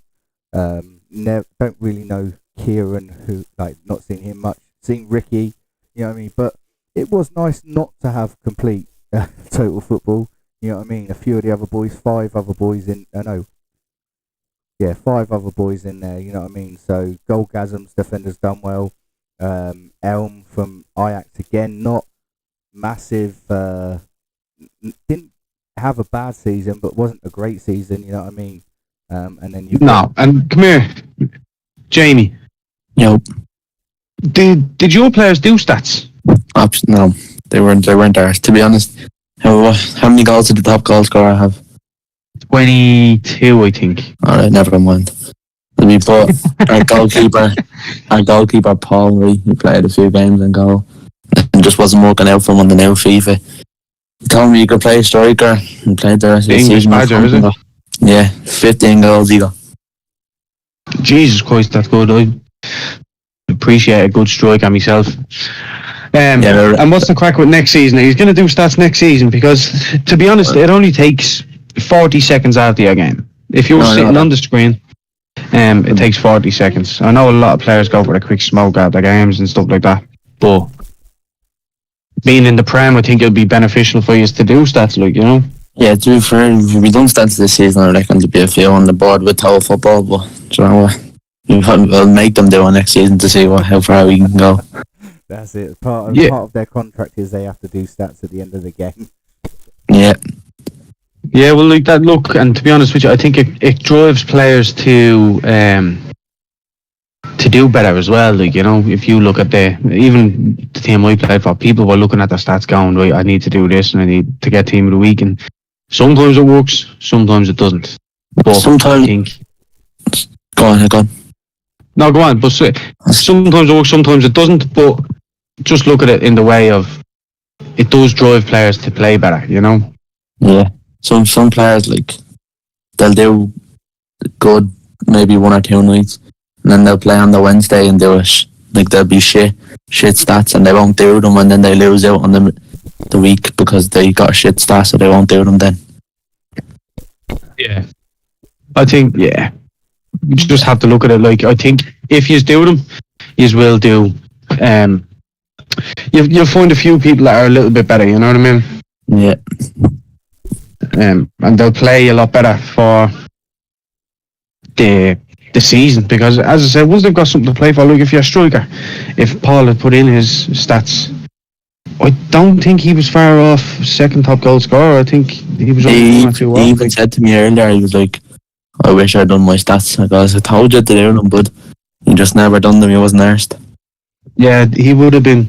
Don't really know Kieran, who not seen him much. Seen Ricky, you know what I mean? But it was nice not to have complete Total Football. You know what I mean? A few of the other boys, 5 other boys in. 5 other boys in there. You know what I mean? So Goalgasm's defenders done well. Elm from Ajax again, not massive. Didn't have a bad season, but wasn't a great season. You know what I mean? And then you. No, and come here, Jamie. Yep. Did your players do stats? No, they weren't there. To be honest, how many goals did the top goal scorer have? 22, I think. Alright, never mind. We put our goalkeeper Paul Lee, he played a few games in goal and just wasn't working out for him on the new FIFA. He told me you could play striker and played the rest of the season. Badger, is it? Yeah, 15 goals he got. Jesus Christ, that's good. appreciate a good striker myself. And what's the crack with next season? He's going to do stats next season because, to be honest, it only takes 40 seconds out of your game. If you're sitting on the screen, it takes 40 seconds. I know a lot of players go for a quick smoke out their games and stuff like that, but being in the Prem, I think it'll be beneficial for you to do stats, like, you know. Yeah, to be fair, if we don't stats this season, I reckon there'll be a few on the board with total football, but do you know what? We'll make them do it next season to see how far we can go. That's it. Part of their contract is they have to do stats at the end of the game. Yeah. Yeah, well, like that. Look, and to be honest with you, I think it drives players to do better as well. Like, you know, if you look at even the team I played for, people were looking at their stats going, right, I need to do this and I need to get team of the week, and sometimes it works, sometimes it doesn't. But sometimes I think, go on. No, go on. But sometimes it works, sometimes it doesn't. But just look at it in the way of it does drive players to play better. You know. Yeah. Some players, like, they'll do good maybe 1 or 2 nights, and then they'll play on the Wednesday and do it. Like, they'll be shit stats, and they won't do them, and then they lose out on the week because they got shit stats, so they won't do them then. Yeah. I think, yeah. You just have to look at it like, I think if you do them, you will do. You'll find a few people that are a little bit better, you know what I mean? Yeah. And they'll play a lot better for the season, because, as I said, once they've got something to play for, look, if you're a striker, if Paul had put in his stats, I don't think he was far off second top goal scorer. I think he was only 1 or 2 off. He even said to me earlier, he was like, I wish I'd done my stats. I told you to do them, but he just never done them. He wasn't arsed. Yeah, he would have been.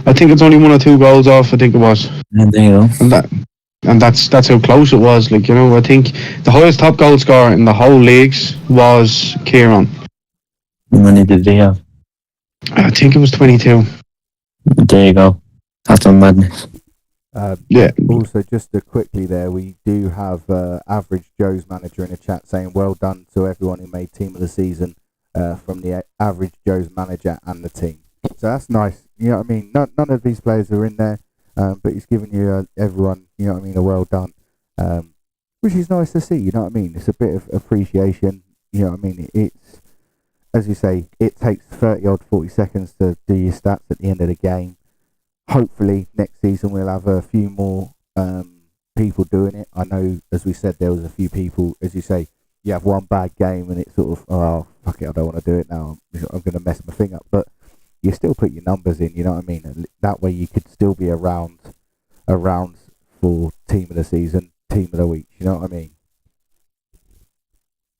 I think it's only 1 or 2 goals off, I think it was. And there you go. And that's how close it was. Like, you know, I think the highest top goal scorer in the whole leagues was Kieran. How many did he have? I think it was 22. There you go. That's a madness. Yeah. Also, just quickly there, we do have Average Joe's manager in the chat saying, well done to everyone who made team of the season from the Average Joe's manager and the team. So that's nice. You know what I mean? None of these players are in there, but he's giving you everyone, you know what I mean, a well done, which is nice to see. You know what I mean? It's a bit of appreciation. You know what I mean? It's, as you say, it takes 40 seconds to do your stats at the end of the game. Hopefully next season we'll have a few more people doing it. I know, as we said, there was a few people, as you say, you have one bad game and it's sort of, oh, fuck it, I don't want to do it now. I'm going to mess my thing up. But you still put your numbers in, you know what I mean? And that way you could still be around for team of the season, team of the week, you know what I mean?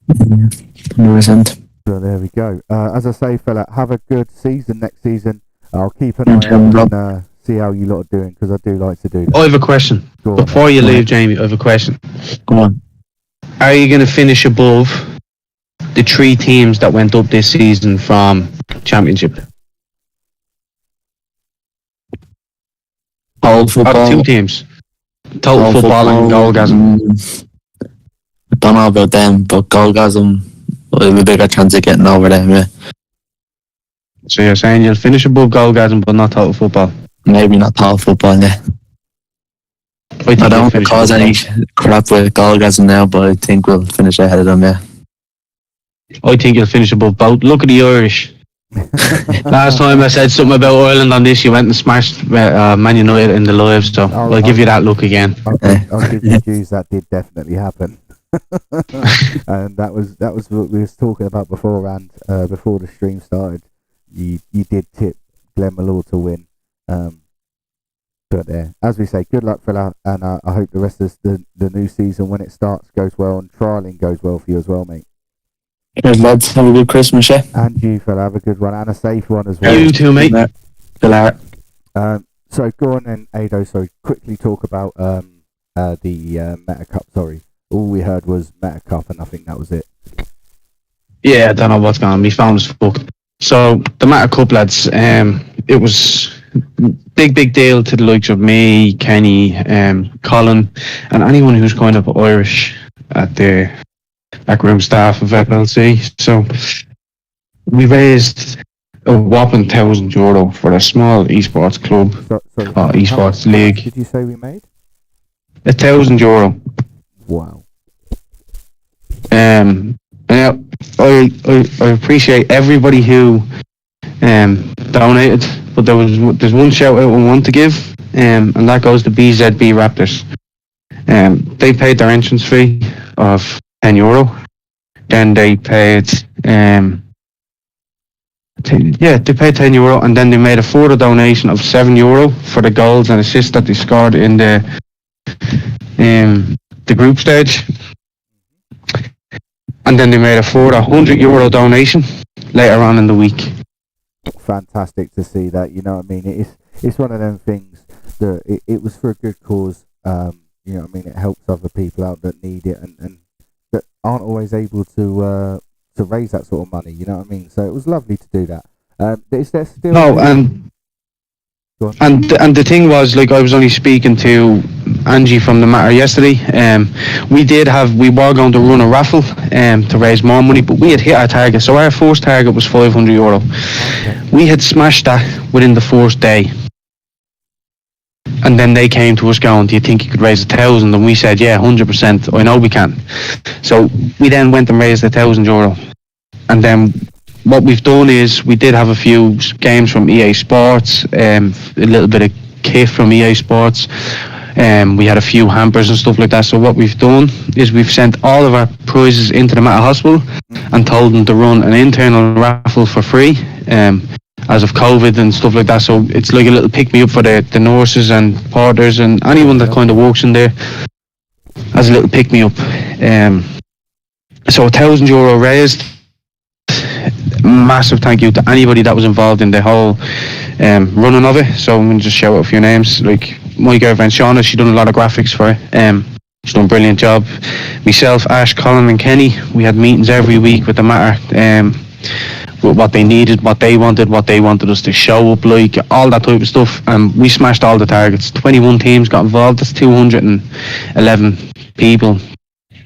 Yeah, 100%. So there we go. As I say, fella, have a good season next season. I'll keep an eye out and see how you lot are doing, because I do like to do that. I have a question. Before you leave, Jamie, I have a question. Go on. Are you going to finish above the 3 teams that went up this season from Championship? Total football. 2 teams. Total football and Goalgasm. I don't know about them, but Goalgasm, I have a bigger chance of getting over them, yeah. So you're saying you'll finish above Goalgasm, but not Total Football? Maybe not Total Football, yeah. I don't want to cause any crap with Goalgasm now, but I think we'll finish ahead of them, yeah. I think you'll finish above both. Look at the Irish. Last time I said something about Ireland on this, you went and smashed Man United in the live, so I'll give you that look again. I'll give you dues. That did definitely happen. And that was what we was talking about beforehand, before the stream started. You did tip Glenn Malone to win. But as we say, good luck, fella, and I hope the rest of the new season, when it starts, goes well, and trialling goes well for you as well, mate. Cheers, lads. Have a good Christmas, yeah? And you, fella, have a good one, and a safe one as well. You too, mate. Good luck. So go on then, Ado, so quickly talk about the Meta Cup, sorry. All we heard was Meta Cup, and I think that was it. Yeah, I don't know what's going on. My phone's fucked. So, the Meta Cup, lads, it was big deal to the likes of me, Kenny, Colin, and anyone who's kind of Irish at the backroom staff of FLC. So we raised a whopping €1,000 for a small esports club Sorry, or esports how much league. did you say we made? €1,000. Wow. Yeah, I appreciate everybody who donated, but there's one shout out I want to give, and that goes to BZB Raptors. They paid their entrance fee of €10. Then they paid they paid €10, and then they made a further donation of €7 for the goals and assists that they scored in the group stage. And then they made a further €100 donation later on in the week. Fantastic to see that. You know what I mean? It's one of them things that it was for a good cause. You know what I mean? It helps other people out that need it and that aren't always able to raise that sort of money. You know what I mean? So it was lovely to do that. Is there still? No, and the thing was, like, I was only speaking to Angie from the matter yesterday. We were going to run a raffle to raise more money, but we had hit our target. So our first target was €500. Okay. We had smashed that within the first day. And then they came to us going, do you think you could raise 1,000? And we said, yeah, 100%. I know we can. So we then went and raised €1,000. And then what we've done is we did have a few games from EA Sports, a little bit of kit from EA Sports. We had a few hampers and stuff like that. So what we've done is we've sent all of our prizes into the Mater Hospital and told them to run an internal raffle for free as of COVID and stuff like that. So it's like a little pick-me-up for the nurses and porters and anyone that kind of works in there as a little pick-me-up. So €1,000 raised. Massive thank you to anybody that was involved in the whole running of it. So I'm going to just shout out a few names. Like my girlfriend Shauna, she done a lot of graphics for it. She's done a brilliant job. Myself, Ash, Colin and Kenny, we had meetings every week with the matter. With what they needed, what they wanted us to show up, like all that type of stuff. And we smashed all the targets. 21 teams got involved. That's 211 people.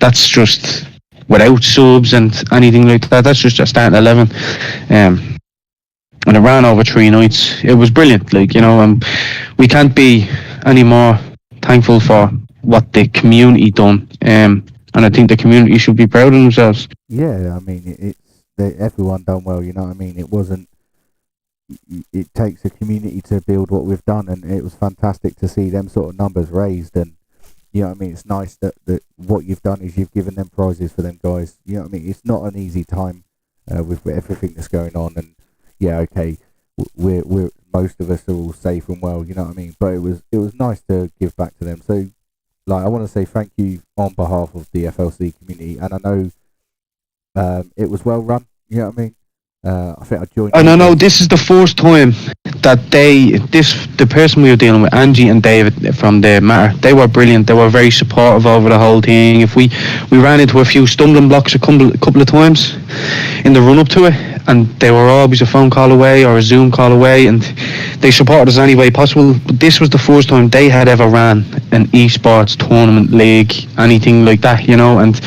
That's just without subs and anything like that. That's just a starting 11. And it ran over 3 nights. It was brilliant, like, you know. We can't be any more thankful for what the community done. And I think the community should be proud of themselves. Yeah, I mean everyone done well. You know what I mean? It wasn't. It takes a community to build what we've done, and it was fantastic to see them sort of numbers raised. And you know what I mean? It's nice that what you've done is you've given them prizes for them guys. You know what I mean? It's not an easy time with everything that's going on. And yeah, okay, we're most of us are all safe and well. You know what I mean? But it was nice to give back to them. So like, I want to say thank you on behalf of the FLC community, and I know it was well run. You know what I mean? I think I joined. And no, this is the first time that the person we were dealing with, Angie and David from the matter, they were brilliant. They were very supportive over the whole thing. If we ran into a few stumbling blocks a couple of times in the run up to it, and they were always a phone call away or a Zoom call away, and they supported us any way possible. But this was the first time they had ever ran an esports tournament league, anything like that, you know, and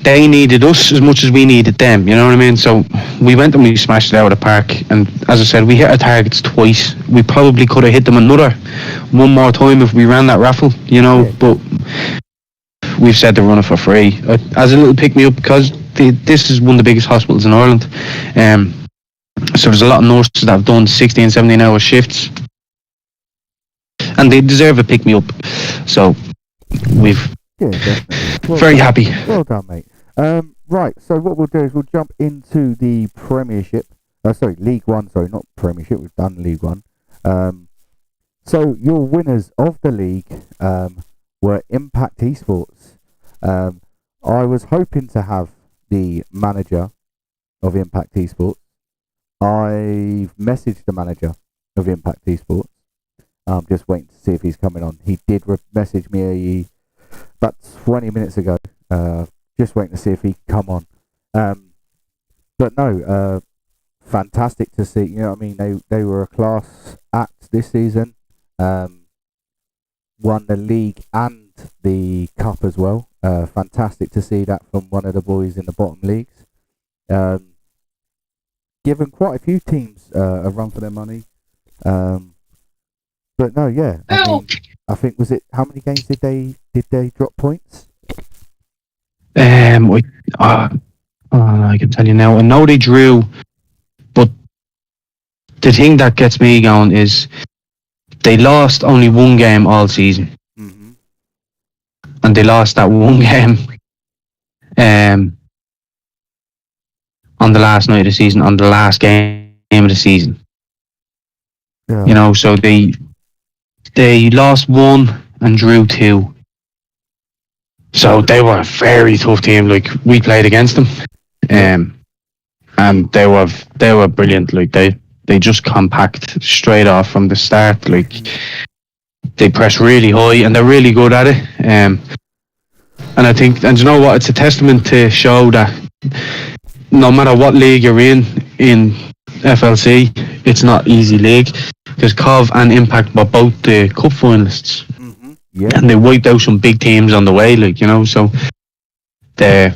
they needed us as much as we needed them, you know what I mean? So we went and we smashed it out of the park, and as I said, we hit our targets twice. We probably could have hit them one more time if we ran that raffle, you know, but we've said to run it for free as a little pick-me-up, because this is one of the biggest hospitals in Ireland. So there's a lot of nurses that have done 16, 17 hour shifts, and they deserve a pick-me-up. So we've definitely. Very happy. Well done, mate. Right, so what we'll do is we'll jump into the Premiership. League One. Sorry, not Premiership. We've done League One. So your winners of the league were Impact Esports. I was hoping to have the manager of Impact Esports. I've messaged the manager of Impact Esports. I'm just waiting to see if he's coming on. He did message me about 20 minutes ago. Just waiting to see if he can come on. But no, fantastic to see. You know what I mean? They were a class act this season. Won the league and the cup as well. Fantastic to see that from one of the boys in the bottom leagues. given quite a few teams a run for their money. But no, yeah. I mean, I think was it how many games did they drop points? I can tell you now. I know they drew, but the thing that gets me going is they lost only one game all season, and they lost that one game on the last night of the season, on the last game of the season. Yeah. You know, so they lost one and drew two. So they were a very tough team. Like, we played against them, and they were brilliant. Like, they just compact straight off from the start. Like, they press really high and they're really good at it. And I think, and you know what, it's a testament to show that no matter what league you're in FLC, it's not easy league, because Cov and Impact were both the cup finalists. Yeah. And they wiped out some big teams on the way, like, you know. So they,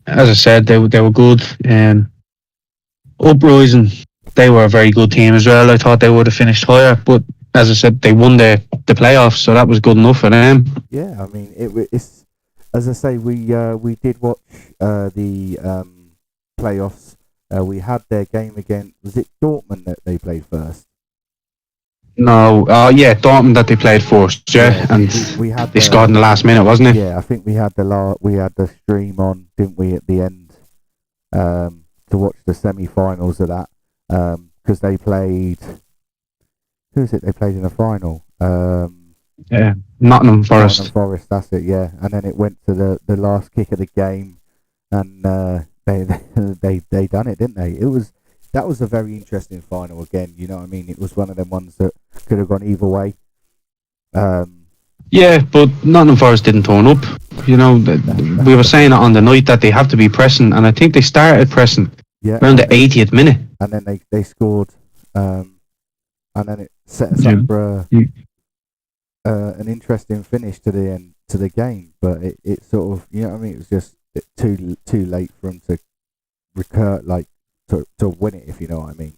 as I said, they were good. Uprising, they were a very good team as well. I thought they would have finished higher, but as I said, they won the playoffs, so that was good enough for them. Yeah, I mean, it's as I say, we did watch the playoffs. We had their game again. Was it Dortmund that they played first? No, Dortmund that they played first, and we had they scored in the last minute, wasn't it? Yeah, I think we had the stream on, didn't we, at the end, to watch the semi-finals of that, because they played. Who is it? They played in the final. Nottingham Forest. Nottingham Forest, that's it. Yeah, and then it went to the last kick of the game, and they done it, didn't they? That was a very interesting final again. You know what I mean? It was one of them ones that could have gone either way. Yeah, but Nottingham Forest didn't turn up. You know, we were saying it on the night that they have to be pressing, and I think they started pressing around the 80th minute. And then they scored, and then it set us up for an interesting finish to the end to the game. But it sort of, you know what I mean? It was just too late for them to recur, like to win it, if you know what I mean.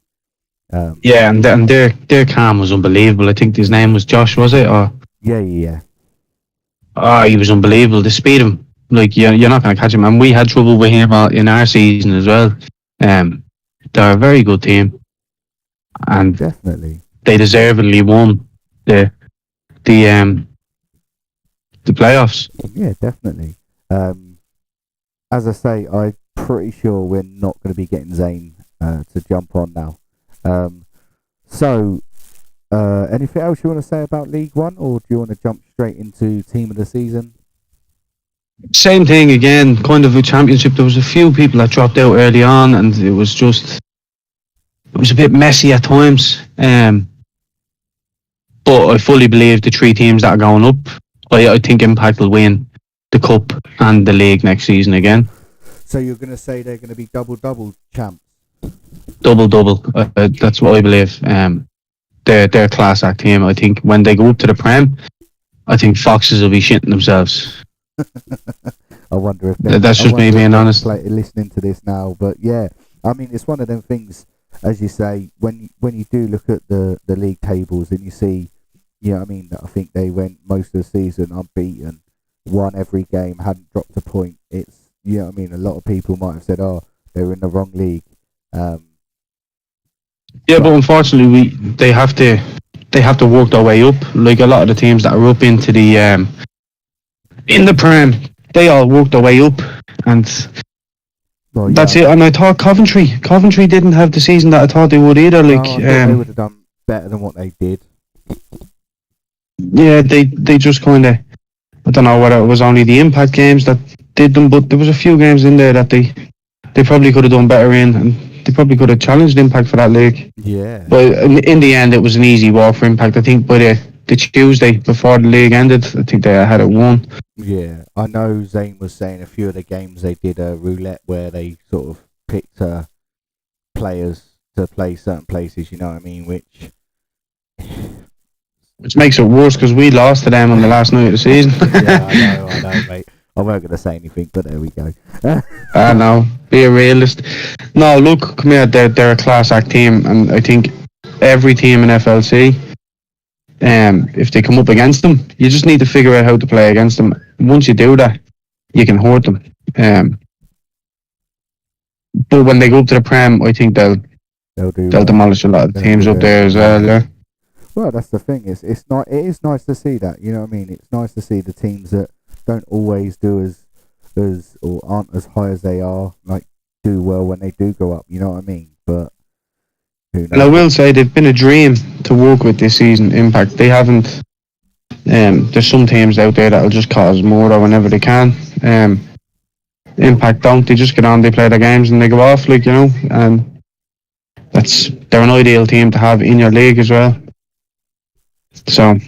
Yeah, and their calm was unbelievable. I think his name was Josh, was it? Or yeah. Oh, he was unbelievable. The speed of him, like, you're not going to catch him. And we had trouble with him in our season as well. They're a very good team, and definitely they deservedly won the playoffs. Yeah, definitely. As I say, I'm pretty sure we're not going to be getting Zane to jump on now. So, anything else you want to say about League One, or do you want to jump straight into Team of the Season? Same thing again, kind of a championship. There was a few people that dropped out early on, and it was a bit messy at times. But I fully believe the three teams that are going up, I think Impact will win the Cup and the League next season again. So you're going to say they're going to be double champs? Double. That's what I believe. They're a class act team. I think when they go up to the Prem, I think Foxes will be shitting themselves. I wonder if that's just me being honest. Listening to this now, but yeah, I mean, it's one of them things, as you say, when you do look at the league tables and you see, you know what I mean, I think they went most of the season unbeaten, won every game, hadn't dropped a point. It's, you know what I mean, a lot of people might have said, oh, they were in the wrong league. Yeah, but unfortunately, they have to work their way up. Like a lot of the teams that are up into the in the Prem, they all worked their way up, and that's it. And I thought Coventry didn't have the season that I thought they would either. Like, no, they would have done better than what they did. Yeah, they just kind of, I don't know whether it was only the Impact games that did them, but there was a few games in there that they probably could have done better in, and they probably could have challenged Impact for that league. Yeah. But in the end, it was an easy walk for Impact. I think by the Tuesday before the league ended, I think they had it won. Yeah, I know Zane was saying a few of the games they did a roulette where they sort of picked players to play certain places, you know what I mean, which makes it worse because we lost to them on the last night of the season. Yeah, I know, mate. I weren't going to say anything, but there we go. I know. Be a realist. No, look, come here. They're a class act team, and I think every team in FLC, if they come up against them, you just need to figure out how to play against them. Once you do that, you can hurt them. But when they go up to the Prem, I think they'll demolish a lot of teams up there as well. Yeah. Well, that's the thing. It is nice to see that. You know what I mean? It's nice to see the teams that don't always do as or aren't as high as they are, like, do well when they do go up. You know what I mean? But who knows? And I will say they've been a dream to work with this season. Impact. They haven't. There's some teams out there that'll just cause murder whenever they can. Impact don't. They just get on, they play their games, and they go off, like, you know. And they're an ideal team to have in your league as well. So.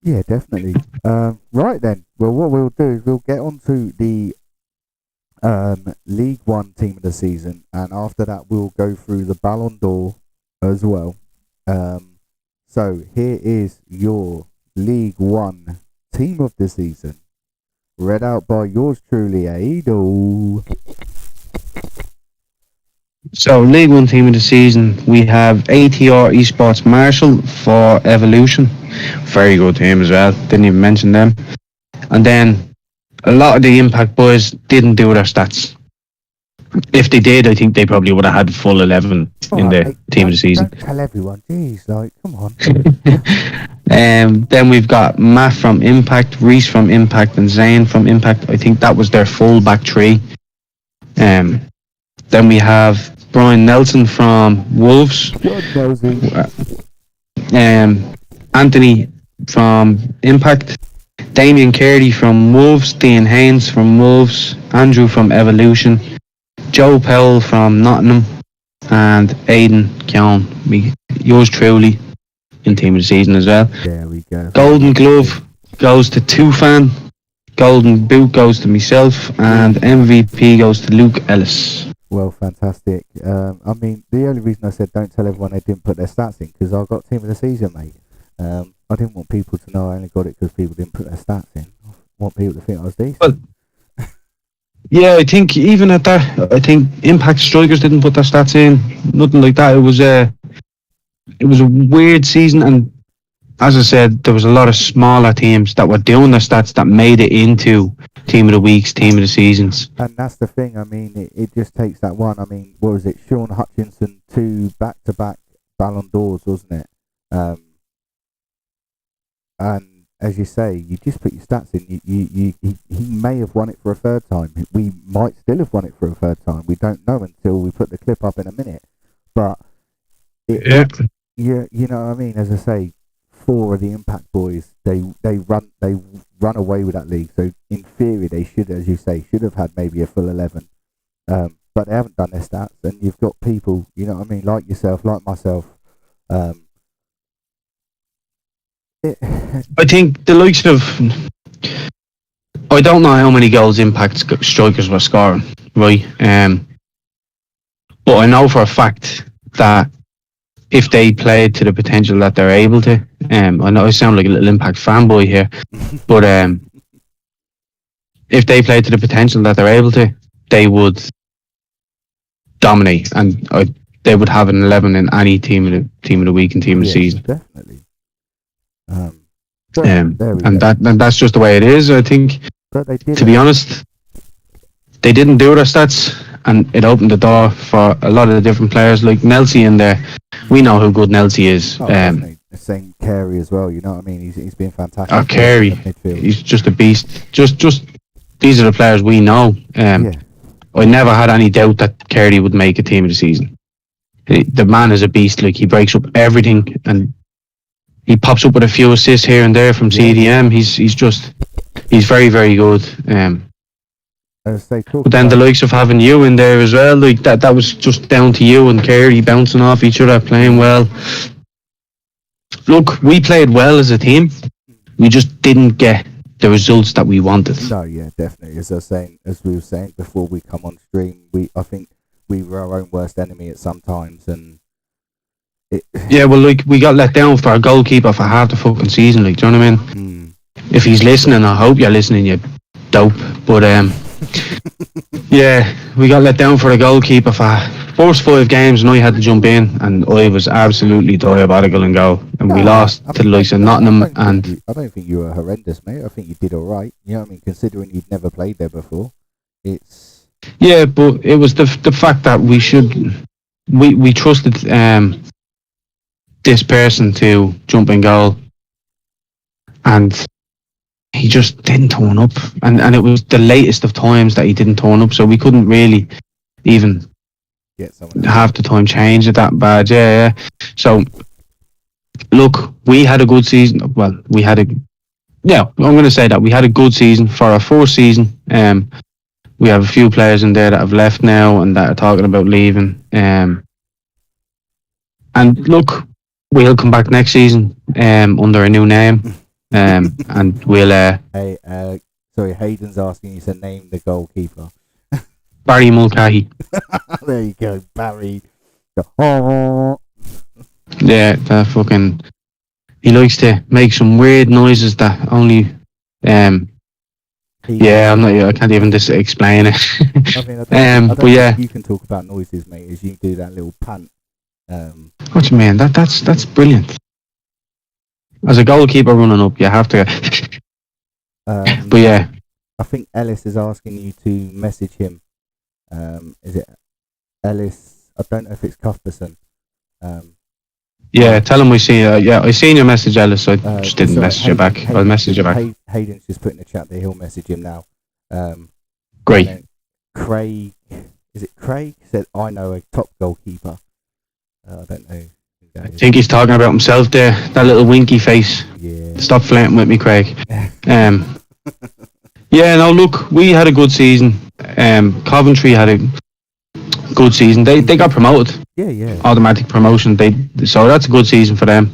Yeah, definitely. Right then. Well, what we'll do is we'll get on to the League One team of the season, and after that we'll go through the Ballon d'Or as well. So here is your League One team of the season, read out by yours truly, Aido. So, League One team of the season, we have ATR Esports Marshall for Evolution. Very good team as well. Didn't even mention them. And then a lot of the Impact boys didn't do their stats. If they did, I think they probably would have had full 11 in the team of the season. Don't tell everyone, jeez, like, come on. Then we've got Matt from Impact, Reese from Impact, and Zane from Impact. I think that was their full back three. Then we have Brian Nelson from Wolves. Anthony from Impact. Damien Carey from Wolves. Dean Haynes from Wolves. Andrew from Evolution. Joe Powell from Nottingham. And Aidan Keown, yours truly, in team of the season as well. There we go. Golden Glove goes to Tufan. Golden Boot goes to myself. And MVP goes to Luke Ellis. Well, fantastic. I mean, the only reason I said don't tell everyone they didn't put their stats in, because I got team of the season, mate. I didn't want people to know I only got it because people didn't put their stats in. I want people to think I was decent. Well, yeah, I think even at that, I think Impact strikers didn't put their stats in. Nothing like that. It was a weird season, and as I said, there was a lot of smaller teams that were doing their stats that made it into team of the weeks, team of the seasons. And that's the thing. I mean, it just takes that one. I mean, what was it? Sean Hutchinson, 2 back-to-back Ballon d'Ors, wasn't it? And as you say, you just put your stats in. He may have won it for a third time. We might still have won it for a third time. We don't know until we put the clip up in a minute. But you know what I mean. As I say, 4 of the Impact boys, they run away with that league. So in theory, they should, as you say, should have had maybe a full 11. But they haven't done their stats, and you've got people, you know what I mean, like yourself, like myself. I think the likes of, I don't know how many goals Impact strikers were scoring, right? But I know for a fact that if they played to the potential that they're able to, I know I sound like a little Impact fanboy here, but if they played to the potential that they're able to, they would dominate, and they would have an 11 in any team of the week and team of the season. Definitely. And that's just the way it is. I think, to be honest, they didn't do their stats, and it opened the door for a lot of the different players like Nelsie in there. We know how good Nelsie is. Same Carey as well. You know what I mean? He's been fantastic. Carey, he's just a beast. Just these are the players we know. I never had any doubt that Carey would make a team of the season. The man is a beast. Like, he breaks up everything, and he pops up with a few assists here and there from CDM. He's very, very good. But then the likes of having you in there as well, like that was just down to you and Carey bouncing off each other, playing well. Look, we played well as a team. We just didn't get the results that we wanted. No, yeah, definitely. As we were saying before we come on stream, I think we were our own worst enemy at some times, and yeah, well, like, we got let down for our goalkeeper for half the fucking season. Like, do you know what I mean? If he's listening, I hope you're listening, you dope. But yeah, we got let down for a goalkeeper for first 5 games, and I had to jump in, and I was absolutely diabolical in goal, and we lost to the likes of Nottingham. And I don't think you were horrendous, mate. I think you did all right. You know what I mean? Considering you'd never played there before, it's yeah, but it was the fact that we trusted this person to jump in goal, and he just didn't turn up, and it was the latest of times that he didn't turn up, so we couldn't really even get someone half the time change it that bad. Yeah. So look, we had a good season. Well, I'm going to say that we had a good season for our first season. We have a few players in there that have left now and that are talking about leaving. And look, we'll come back next season under a new name. And we'll sorry, Hayden's asking you to name the goalkeeper. Barry Mulcahy. There you go, Barry. Oh. Yeah, that fucking. He likes to make some weird noises that only. Yeah, I can't even just explain it. I don't but yeah, you can talk about noises, mate. As you do that little punt. What do you mean? That's brilliant. As a goalkeeper running up, you have to. But yeah, I think Ellis is asking you to message him. Is it Ellis? I don't know if it's Cuthbertson. Yeah, tell him we see. I seen your message, Ellis. I just didn't message you back. I'll message you back. Hayden's just put in the chat there. He'll message him now. Great. Craig, is it Craig? Said I know a top goalkeeper. I don't know. I think he's talking about himself there. That little winky face. Yeah. Stop flirting with me, Craig. Yeah. No. Look, we had a good season. Coventry had a good season. They got promoted. Yeah. Automatic promotion. So that's a good season for them.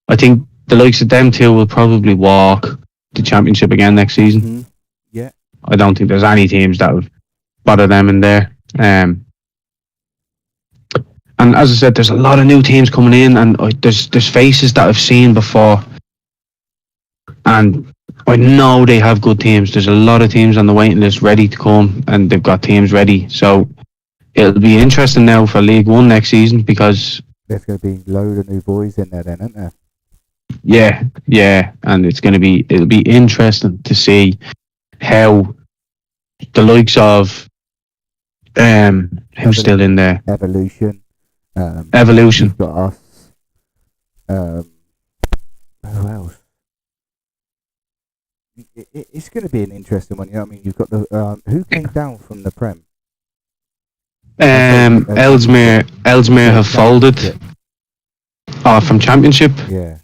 I think the likes of them two will probably walk the championship again next season. Mm-hmm. Yeah. I don't think there's any teams that would bother them in there. And as I said, there's a lot of new teams coming in, and there's faces that I've seen before, and I know they have good teams. There's a lot of teams on the waiting list ready to come, and they've got teams ready. So it'll be interesting now for League One next season, because there's going to be a load of new boys in there then, isn't there? Yeah, and it'll be interesting to see how the likes of who's still in there. Evolution. Evolution. You've got us. Who else? It's going to be an interesting one. You know what I mean? You've got the who came down from the Prem? Ellesmere have folded. Yeah. From Championship. Yeah.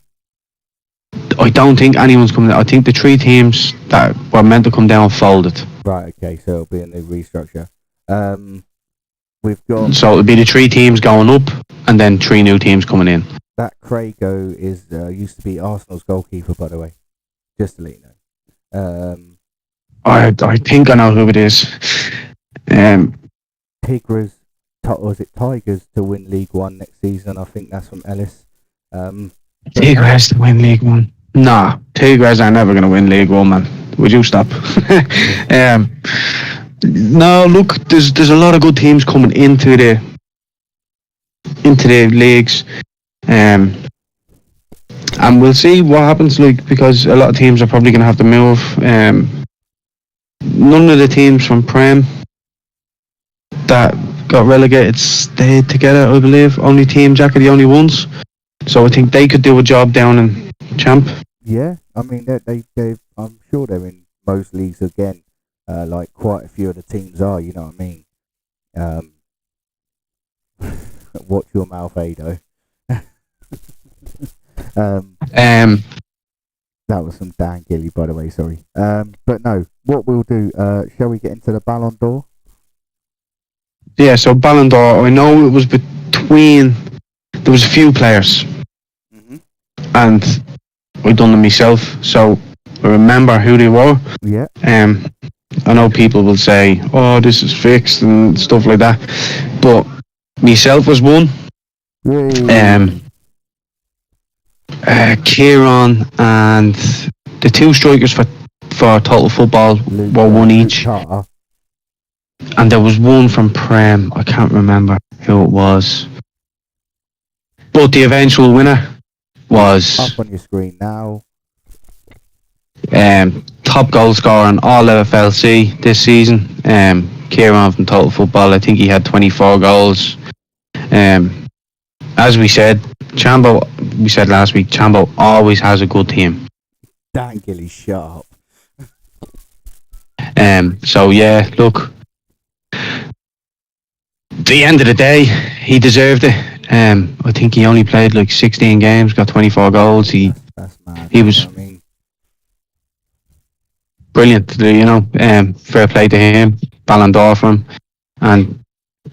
I don't think anyone's coming down. I think the 3 teams that were meant to come down folded. Right. Okay. So it'll be a new restructure. We've got. So it'll be the 3 teams going up, and then 3 new teams coming in. That Craigo is used to be Arsenal's goalkeeper, by the way. Just to let you know. I think I know who it is. Tigers, or is it Tigers to win League One next season? I think that's from Ellis. Tigers to win League One? Nah, Tigers are never going to win League One, man. Would you stop? No, look, there's a lot of good teams coming into the leagues, and we'll see what happens. Like, because a lot of teams are probably going to have to move. None of the teams from Prem that got relegated stayed together, I believe. Only Team Jack are the only ones, so I think they could do a job down in Champ. Yeah, I mean they I'm sure they're in most leagues again. Like quite a few of the teams are, you know what I mean? Watch your mouth, Ado. That was some Dan Gilly, by the way, sorry. But no, what we'll do, shall we get into the Ballon d'Or? Yeah, so Ballon d'Or, I know it was between, there was a few players, and I done them myself, so I remember who they were. Yeah. I know people will say, oh, this is fixed and stuff like that, but myself was one. Kieran and the 2 strikers for for total football Luke, were one Luke each, Carter. and there was one from Prem. I can't remember who it was, but the eventual winner was Up on your screen now. top goal scorer on all FLC this season. Kieran from Total Football. I think he had 24 goals. As we said, we said last week, Chambo always has a good team. Dan Gilly, shut up. So yeah, look, at the end of the day, he deserved it. I think he only played like 16 games, got 24 goals. That's mad. He was I mean, brilliant, you know. Fair play to him, Ballon d'Or for him. And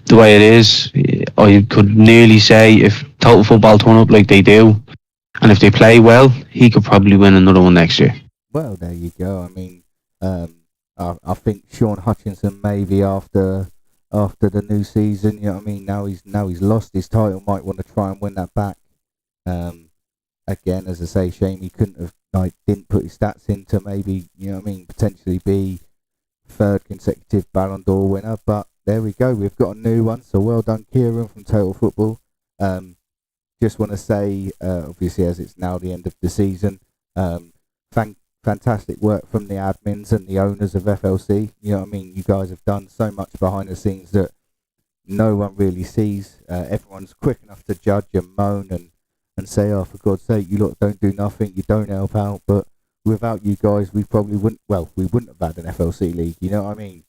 the way it is, I could nearly say if Total Football turn up like they do, and if they play well, he could probably win another one next year. well, there you go. I mean, I think Sean Hutchinson maybe after the new season, you know what I mean. Now he's lost his title. Might want to try and win that back. Again, as I say, shame he didn't put his stats in to maybe, you know what I mean, potentially be third consecutive Ballon d'Or winner. But there we go. We've got a new one. So well done, Kieran from Total Football. Just want to say, obviously, as it's now the end of the season, fantastic work from the admins and the owners of FLC. You know what I mean? You guys have done so much behind the scenes that no one really sees. Everyone's quick enough to judge and moan and say, oh, for God's sake, you lot don't do nothing, you don't help out. But without you guys, we wouldn't have had an FLC league. You know what I mean?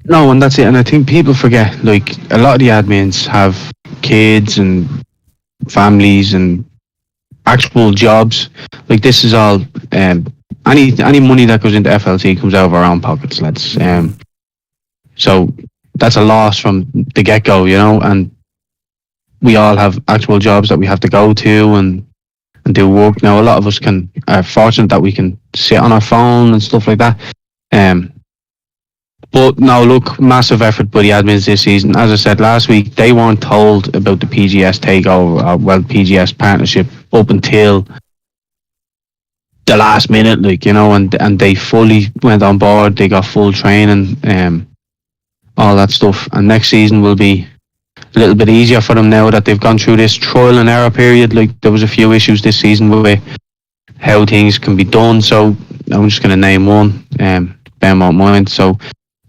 No, and that's it. And I think people forget, like, a lot of the admins have kids and families and actual jobs. Like, this is all any money that goes into FLC comes out of our own pockets, lads. So that's a loss from the get go, you know. And we all have actual jobs that we have to go to and do work. Now, a lot of us are fortunate that we can sit on our phone and stuff like that. But no, look, massive effort by the admins this season. As I said last week, they weren't told about the PGS takeover, PGS partnership up until the last minute, like, you know, and they fully went on board. They got full training, all that stuff. And next season will be a little bit easier for them now that they've gone through this trial and error period. Like, there was a few issues this season with how things can be done. So I'm just going to name one. Ben won't mind. So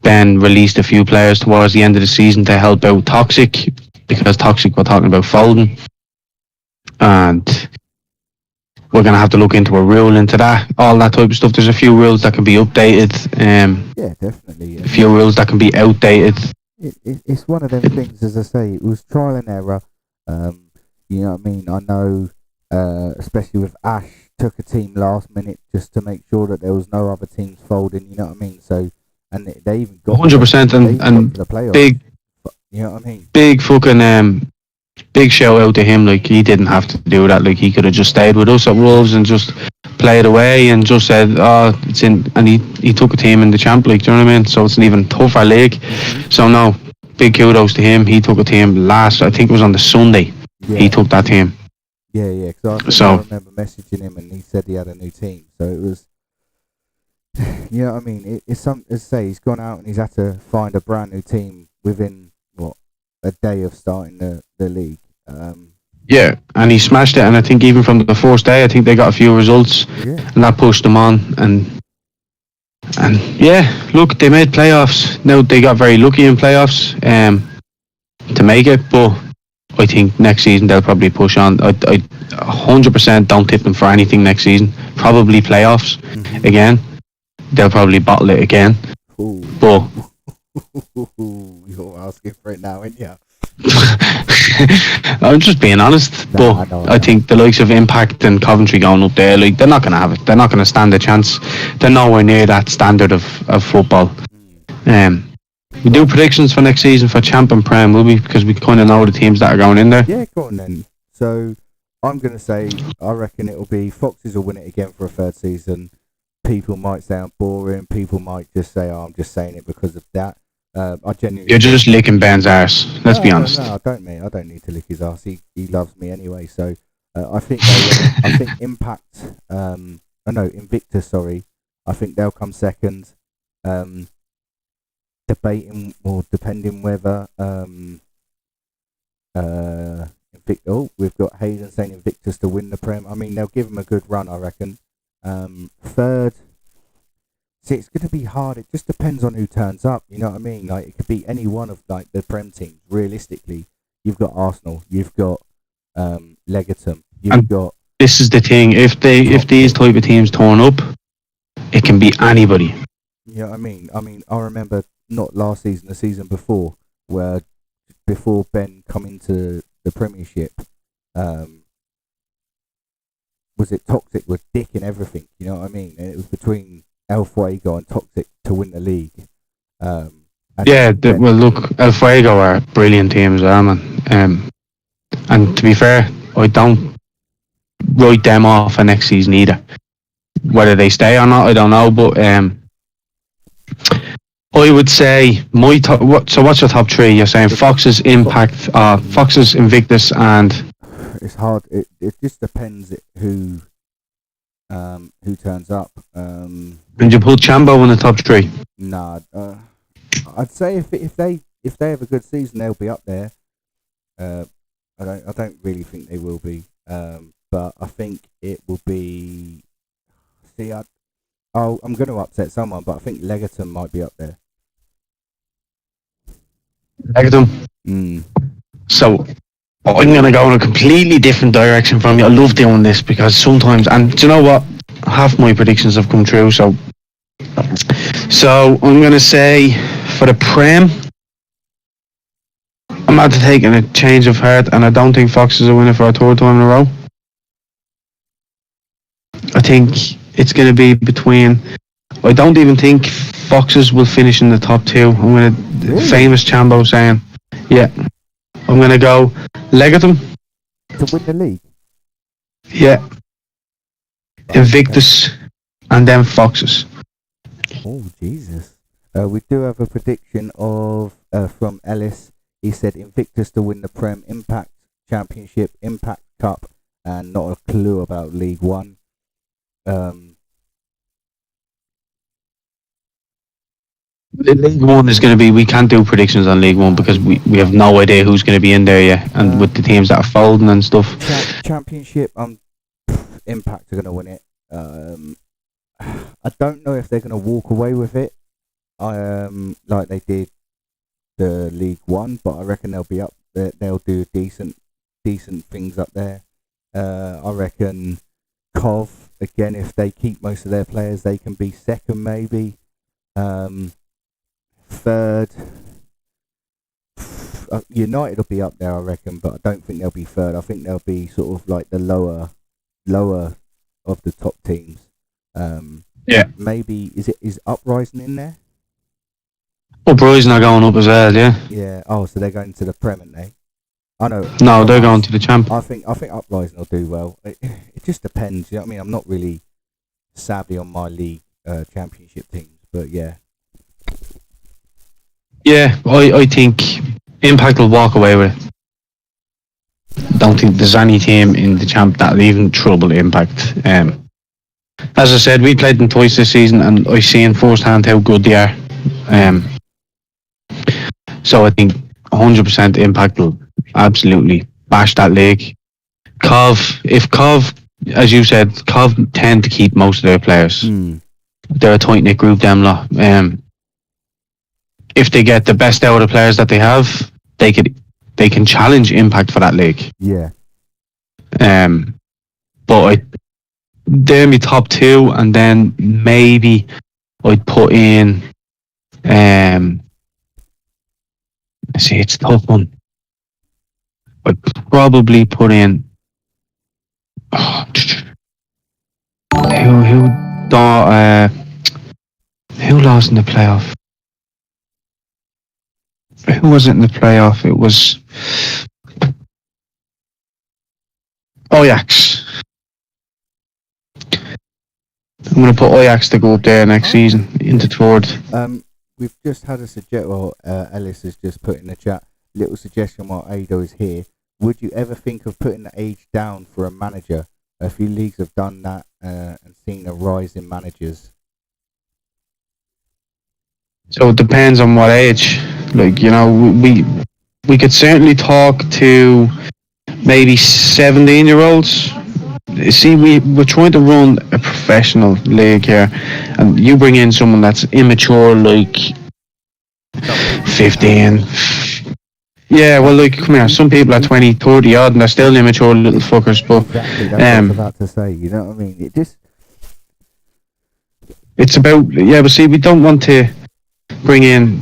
Ben released a few players towards the end of the season to help out Toxic, because Toxic were talking about folding. And we're going to have to look into a rule into that, all that type of stuff. There's a few rules that can be updated. Yeah, definitely. A few rules that can be outdated. It's one of them things, as I say, it was trial and error. You know what I mean? I know, especially with Ash, took a team last minute just to make sure that there was no other teams folding, you know what I mean? So, and they even got 100% and the playoffs. Big, you know what I mean? Big fucking big shout out to him. Like, he didn't have to do that. Like, he could have just stayed with us at Wolves and just played away and just said, oh, it's in, and he took a team in the Champ League, do you know what I mean? So it's an even tougher league. So no, big kudos to him. He took a team I think it was on the Sunday. Yeah. He took that team. Yeah, because I remember messaging him and he said he had a new team. So it was, you know what I mean? It's as I say, he's gone out and he's had to find a brand new team within, a day of starting the league. Yeah, and he smashed it. And I think even from the first day, I think they got a few results, and that pushed them on. And yeah, look, they made playoffs. Now, they got very lucky in playoffs to make it, but I think next season they'll probably push on. I 100% don't tip them for anything next season. Probably playoffs again. They'll probably bottle it again. Ooh. But you're asking for it now, ain't you? I'm just being honest. I think the likes of Impact and Coventry going up there, like, they're not going to have it. They're not going to stand a chance. They're nowhere near that standard of football. We do predictions for next season for Champ and Prem, will we? Because we kind of know the teams that are going in there. Yeah, go on then. So I'm going to say, I reckon it'll be Foxes will win it again for a third season. People might say I'm boring. People might just say, oh, I'm just saying it because of that. I genuinely. You're just licking Ben's arse. Let's be honest. No, I don't, mate. I don't need to lick his arse. He loves me anyway. So I think I think Impact no, Invictus. Sorry, I think they'll come second. Debating or depending whether we've got Hayden saying Invictus to win the Prem. I mean, they'll give them a good run, I reckon. Third, see, it's going to be hard. It just depends on who turns up. You know what I mean? Like, it could be any one of like the Prem teams. Realistically, you've got Arsenal, you've got Legatum, you've got. This is the thing. If these type of teams turn up, it can be anybody. You know what I mean? I remember not last season, the season before, where before Ben come into the Premiership, was it Toxic with Dick and everything? You know what I mean? And it was between El Fuego and Toxic to win the league. Well, look, El Fuego are a brilliant team as well, man. And to be fair, I don't write them off for next season either. Whether they stay or not, I don't know. But I would say my top. So what's your top three? You're saying Fox's Impact, Fox's Invictus, and it's hard. It just depends who turns up. And you put Chambo in the top three? Nah, I'd say if they have a good season, they'll be up there. I don't really think they will be. But I think it will be. See, I'm going to upset someone, but I think Legatum might be up there. Legatum. So I'm going to go in a completely different direction from you. I love doing this because sometimes, and do you know what? Half my predictions have come true. So I'm going to say for the Prem, I'm after taking a change of heart, and I don't think Fox is a winner for a third time in a row. I think it's going to be between. I don't even think Foxes will finish in the top two. I'm going to famous Chambo saying, yeah. I'm going to go Legatum to win the league. Yeah. Invictus, and then Foxes. Oh Jesus! We do have a prediction of from Ellis. He said Invictus to win the Prem, Impact Championship, Impact Cup, and not a clue about League One. League One is going to be. We can't do predictions on League One because we have no idea who's going to be in there yet, and with the teams that are folding and stuff. Championship, Impact are going to win it. I don't know if they're going to walk away with it, like they did the League One, but I reckon they'll be up there. They'll do decent things up there. I reckon Cov again, if they keep most of their players, they can be second maybe. Third, United will be up there, I reckon, but I don't think they'll be third. I think they'll be sort of like the lower of the top teams. Maybe is Uprising in there? Uprising are going up as well, yeah. Yeah. Oh, so they're going to the Prem, aren't they? I know. No, they're going to the Champ. I think Uprising will do well. It just depends. You know what I mean? I'm not really savvy on my league championship teams, but yeah. Yeah, I think Impact will walk away with it. Don't think there's any team in the Champ that'll even trouble Impact. As I said, we played them twice this season, and I've seen firsthand how good they are. So I think 100% Impact will absolutely bash that league. If Cov, as you said, Cov tend to keep most of their players. They're a tight knit group, them lot. If they get the best out of the players that they have, they can challenge Impact for that league. Yeah. But they're my top two, and then maybe I'd put in. See, it's a tough one. I'd probably put in. Who lost in the playoff? Who was it in the playoff? It was Ajax. I'm going to put Ajax to go up there next season into third. We've just had a suggestion. Well, Ellis has just put in the chat. Little suggestion while Ado is here. Would you ever think of putting the age down for a manager? a few leagues have done that and seen a rise in managers. So it depends on what age. Like, you know, we could certainly talk to maybe 17-year-olds. See, we're trying to run a professional league here, and you bring in someone that's immature, like 15. Yeah, well, like, come here, some people are 20, 30 odd, and they're still immature little fuckers, but Exactly, that's what I was about to say, you know what I mean? It just... It's about, yeah, but see, we don't want to bring in...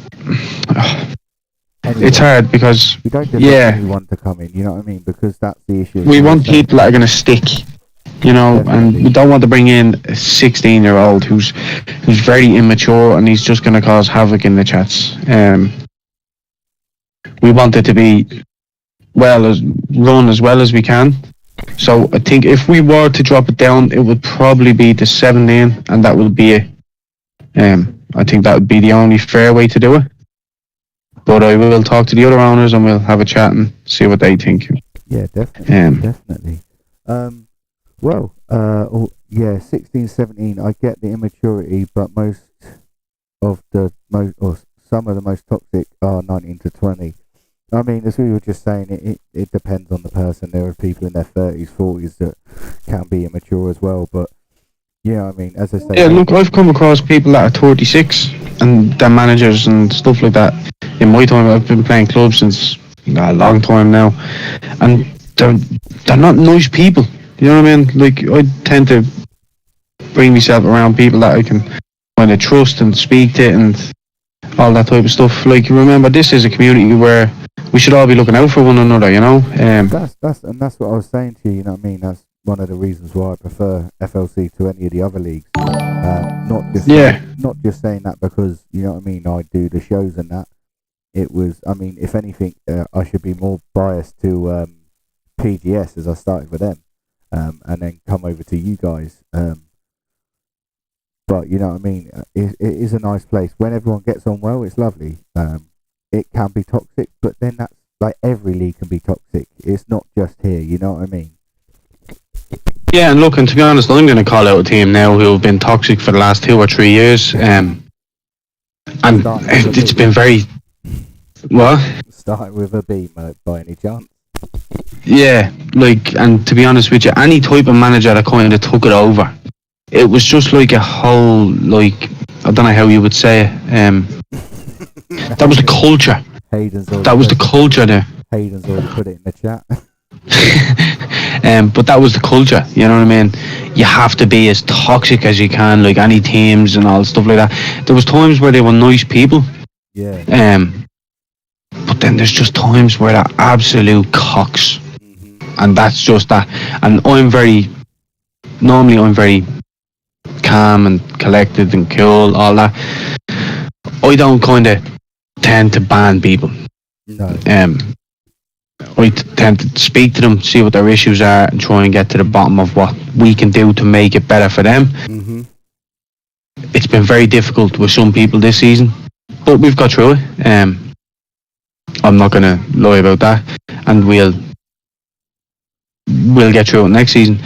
It's hard because... We don't just want anyone to come in, you know what I mean? Because that's the issue. We want people that are going to stick, you know, and we don't want to bring in a 16-year-old who's very immature and he's just going to cause havoc in the chats. We want it to be run as well as we can. So I think if we were to drop it down, it would probably be to 17, and that would be it. I think that would be the only fair way to do it. But I will talk to the other owners and we'll have a chat and see what they think. Yeah, definitely. Definitely. Well, 16, 17, I get the immaturity, but some of the most toxic are 19 to 20. I mean, as we were just saying, it depends on the person. There are people in their 30s, 40s that can be immature as well, but you know what I mean, as I say... Yeah, look, I've come across people that are 36 and they're managers and stuff like that. In my time, I've been playing clubs since a long time now, and they're not nice people. You know what I mean? Like, I tend to bring myself around people that I can kind of trust and speak to and all that type of stuff. Like, remember, this is a community where we should all be looking out for one another, you know? That's what I was saying to you, you know what I mean? That's one of the reasons why I prefer FLC to any of the other leagues. Not just saying that because, you know what I mean, I do the shows and that. It was, I mean, if anything, I should be more biased to PGS as I started with them, and then come over to you guys. But you know what I mean, it is a nice place. When everyone gets on well, it's lovely. It can be toxic, but then that's like every league can be toxic. It's not just here, you know what I mean? Yeah, and look, and to be honest, I'm going to call out a team now who have been toxic for the last 2 or 3 years. And it's been very... What? Starting with a B, by any chance? Yeah, like, and to be honest with you, any type of manager that kind of took it over, it was just like a whole, like, I don't know how you would say it. That was the culture. That was the culture there. Hayden's already put it in the chat. But that was the culture, you know what I mean? You have to be as toxic as you can, like any teams and all stuff like that. There was times where they were nice people. Yeah. But then there's just times where they're absolute cocks. Mm-hmm. And that's just that. And I'm very calm and collected and cool, all that. I don't kind of tend to ban people. No. I tend to speak to them, see what their issues are, and try and get to the bottom of what we can do to make it better for them. Mm-hmm. It's been very difficult with some people this season, but we've got through it. I'm not going to lie about that, and we'll get through it next season.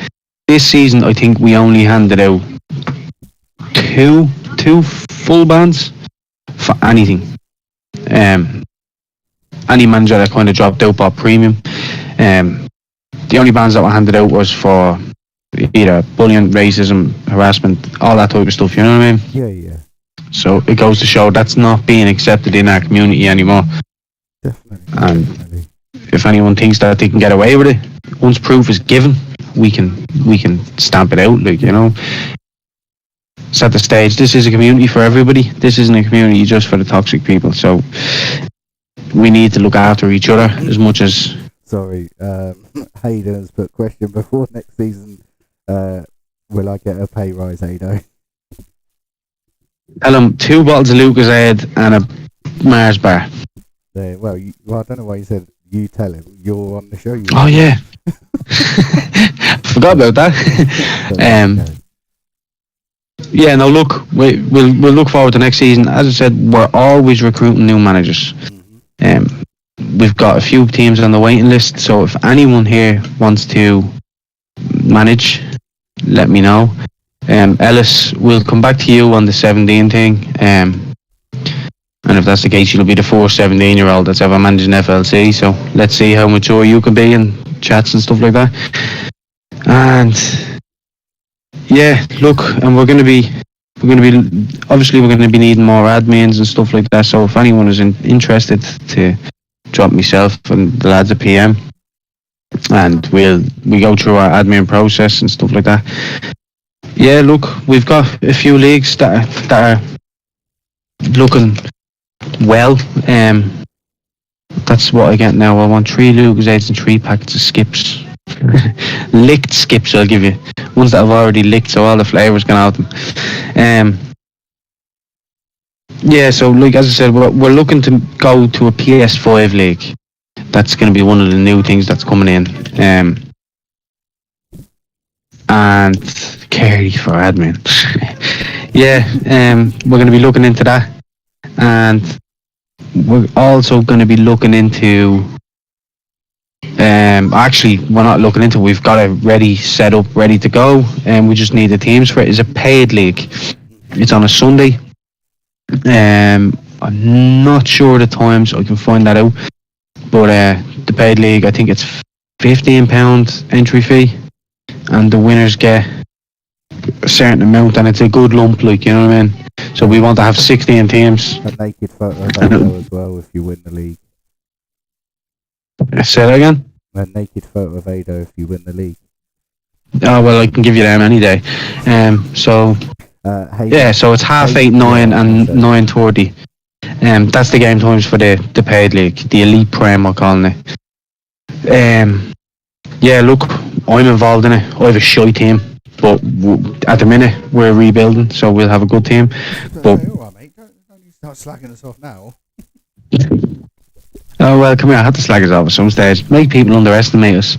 This season, I think we only handed out two full bans for anything. Any manager that kind of dropped out bought premium. The only bans that were handed out was for either bullying, racism, harassment, all that type of stuff, you know what I mean? Yeah. So it goes to show that's not being accepted in our community anymore. Definitely. If anyone thinks that they can get away with it, once proof is given, we can stamp it out, like, you know. Set the stage. This is a community for everybody. This isn't a community just for the toxic people. So we need to look after each other as much as... Sorry, Hayden has put question before next season. Will I get a pay rise, Hayden? Tell him 2 bottles of Lucozade and a Mars bar. Well, I don't know why you said you tell him. You're on the show. Oh yeah, forgot about that. Yeah, no, look, we'll look forward to next season. As I said, we're always recruiting new managers. We've got a few teams on the waiting list, so if anyone here wants to manage, let me know. Ellis, we'll come back to you on the 17 thing. And if that's the case, you'll be the first 17-year-old that's ever managed an FLC. So let's see how mature you can be in chats and stuff like that. And yeah, look, and we're going to be needing more admins and stuff like that. So if anyone is interested, to drop myself and the lads at PM, and we go through our admin process and stuff like that. Yeah, look, we've got a few leagues that are looking well. That's what I get now. I want 3 Lucozades and 3 packets of skips. Licked skips I'll give you. Ones that I've already licked, so all the flavours gone out of them. Yeah, so like as I said, we're looking to go to a PS5 league. That's going to be one of the new things that's coming in. And Kerry for admin. Yeah, we're going to be looking into that. And we're also going to be looking into... actually, we're not looking into it. We've got it set up, ready to go. And we just need the teams for it. It's a paid league. It's on a Sunday. I'm not sure the times. I can find that out. But the paid league, I think it's £15 entry fee, and the winners get a certain amount, and it's a good lump, like, you know what I mean. So we want to have 16 teams. A naked photo of Ado as well if you win the league. Say that again. A naked photo of Ado if you win the league. Oh well, I can give you them any day. So yeah, so it's 8:30, 9, and 9:30. That's the game times for the paid league, the Elite Prem, we're calling it. Yeah, look, I'm involved in it. I have a shy team, but at the minute we're rebuilding, so we'll have a good team. But alright, mate. Don't you start slacking us off now. Oh well, come here. I had to slag us off at some stage. Make people underestimate us.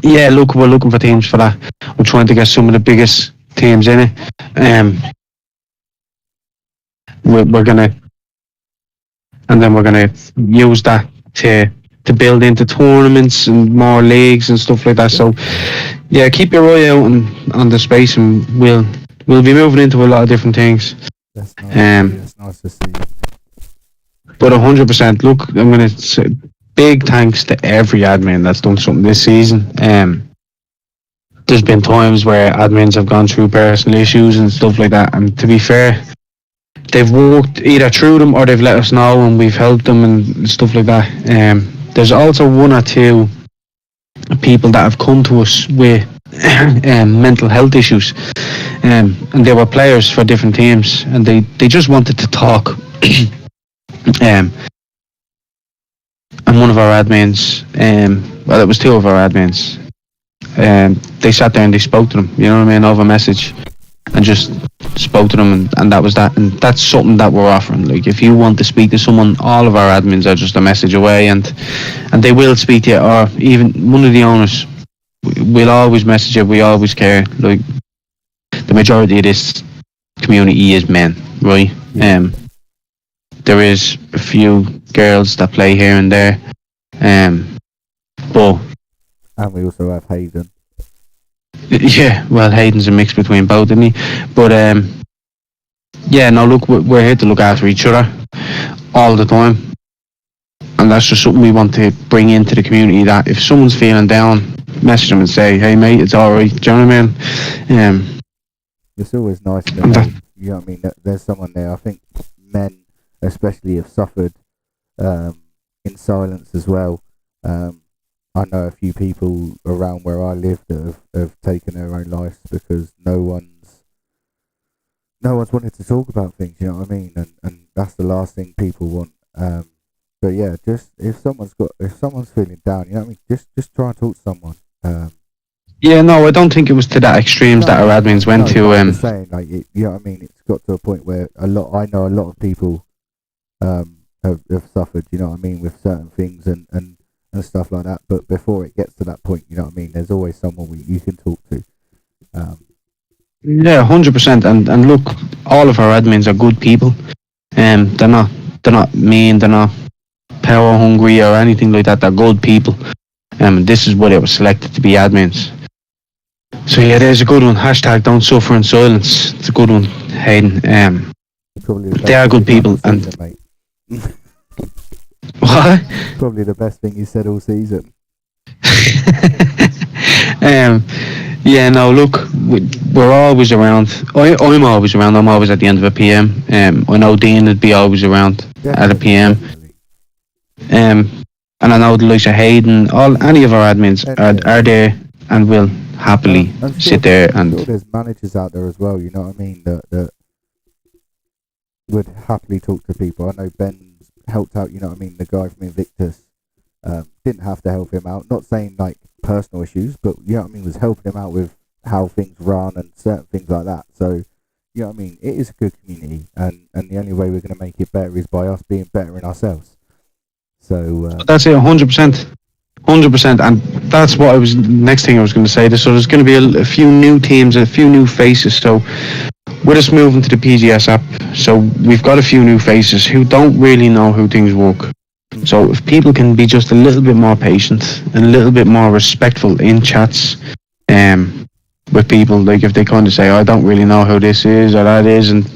Yeah, look, we're looking for teams for that. I'm trying to get some of the biggest teams in it. We're gonna use that to build into tournaments and more leagues and stuff like that. So yeah, keep your eye out on the space, and we'll be moving into a lot of different things. That's nice. That's nice to see. But 100%, look, I'm going to say big thanks to every admin that's done something this season. There's been times where admins have gone through personal issues and stuff like that, and to be fair, they've worked either through them or they've let us know and we've helped them and stuff like that. There's also 1 or 2 people that have come to us with mental health issues, and they were players for different teams, and they just wanted to talk. And one of our admins, well, it was 2 of our admins, they sat there and they spoke to them, you know what I mean, over message, and just spoke to them, and that was that. And that's something that we're offering. Like, if you want to speak to someone, all of our admins are just a message away, and they will speak to you, or even one of the owners. We'll always message you. We always care. Like, the majority of this community is men, right? There is a few girls that play here and there, but and we also have Hayden. Yeah, well, Hayden's a mix between both, isn't he? But yeah, no, look, we're here to look after each other all the time, and that's just something we want to bring into the community. That if someone's feeling down, message them and say, "Hey, mate, it's all right." Do you know what I mean? It's always nice to know. You know what I mean? There's someone there. I think men, especially, have suffered in silence as well. I know a few people around where I live that have taken their own lives because no one's wanted to talk about things, you know what I mean? And that's the last thing people want. But yeah, just if someone's feeling down, you know what I mean? Just try and talk to someone. Yeah, no, I don't think it was to that extremes that our admins went to. I'm just saying, like, you know what I mean? It's got to a point where I know a lot of people have suffered, you know what I mean, with certain things and stuff like that. But before it gets to that point, you know what I mean, there's always someone you can talk to. Yeah, 100%. And look, all of our admins are good people. They're not mean. They're not power hungry or anything like that. They're good people. This is what it was selected to be admins. So yeah, there's a good one. Hashtag don't suffer in silence. It's a good one, Hayden. Probably the They are best good thing you've people, done all and season, mate. what? Probably the best thing you said all season. Yeah, no, look, we're always around. I'm always around. I'm always at the end of a PM. I know Dean would be always around at a PM. Definitely. And I know the likes of Hayden, any of our admins are there and will happily I'm sit there I'm sure and there's managers out there as well, you know what I mean, that would happily talk to people. I know Ben's helped out, you know what I mean, the guy from Invictus didn't have to help him out, not saying like personal issues, but you know what I mean, was helping him out with how things run and certain things like that. So, you know what I mean, it is a good community, and the only way we're going to make it better is by us being better in ourselves. So that's it, 100%. 100%, and that's what next thing I was going to say. So there's going to be a few new teams, a few new faces. So we're just moving to the PGS app. So we've got a few new faces who don't really know how things work. So if people can be just a little bit more patient and a little bit more respectful in chats, with people, like if they kind of say, I don't really know how this is or that is, and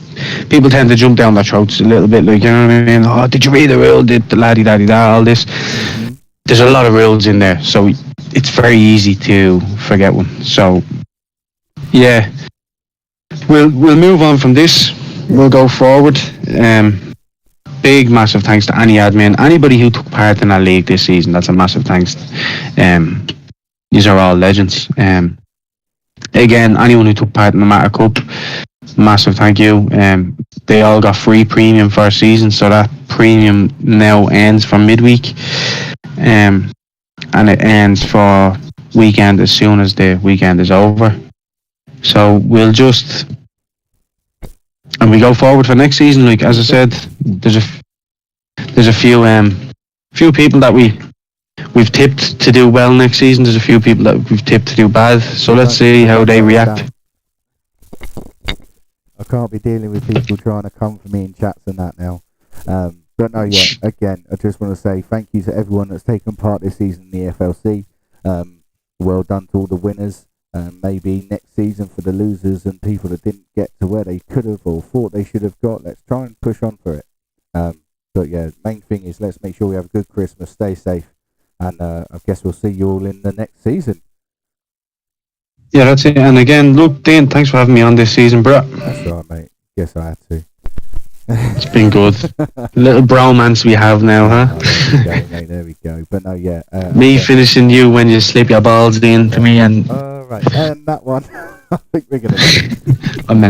people tend to jump down their throats a little bit, like, you know what I mean? Oh, did you read the rule? Did the laddie daddy da, all this? There's a lot of rules in there, so it's very easy to forget one. So yeah, we'll move on from this. We'll go forward. Big massive thanks to any admin, anybody who took part in our league this season. That's a massive thanks. These are all legends. Again, anyone who took part in the Matter Cup, massive thank you. They all got free premium for a season, so that premium now ends for midweek. And it ends for weekend as soon as the weekend is over. So we'll just, and we go forward for next season. Like as I said, there's a few people that we've tipped to do well next season. There's a few people that we've tipped to do bad. So let's see how they react. I can't be dealing with people trying to come for me in chats and that now. But no, yeah, again, I just want to say thank you to everyone that's taken part this season in the FLC. Well done to all the winners. Maybe next season for the losers and people that didn't get to where they could have or thought they should have got. Let's try and push on for it. But yeah, main thing is let's make sure we have a good Christmas, stay safe, and I guess we'll see you all in the next season. Yeah, that's it. And again, look, Dean, thanks for having me on this season, bro. That's alright, mate. Guess I had to. It's been good. Little bromance we have now, huh? Oh, there we go, mate. There we go. But no, yeah. Me finishing you when you slip your balls into me, and alright, and that one. I think we're gonna. I meant.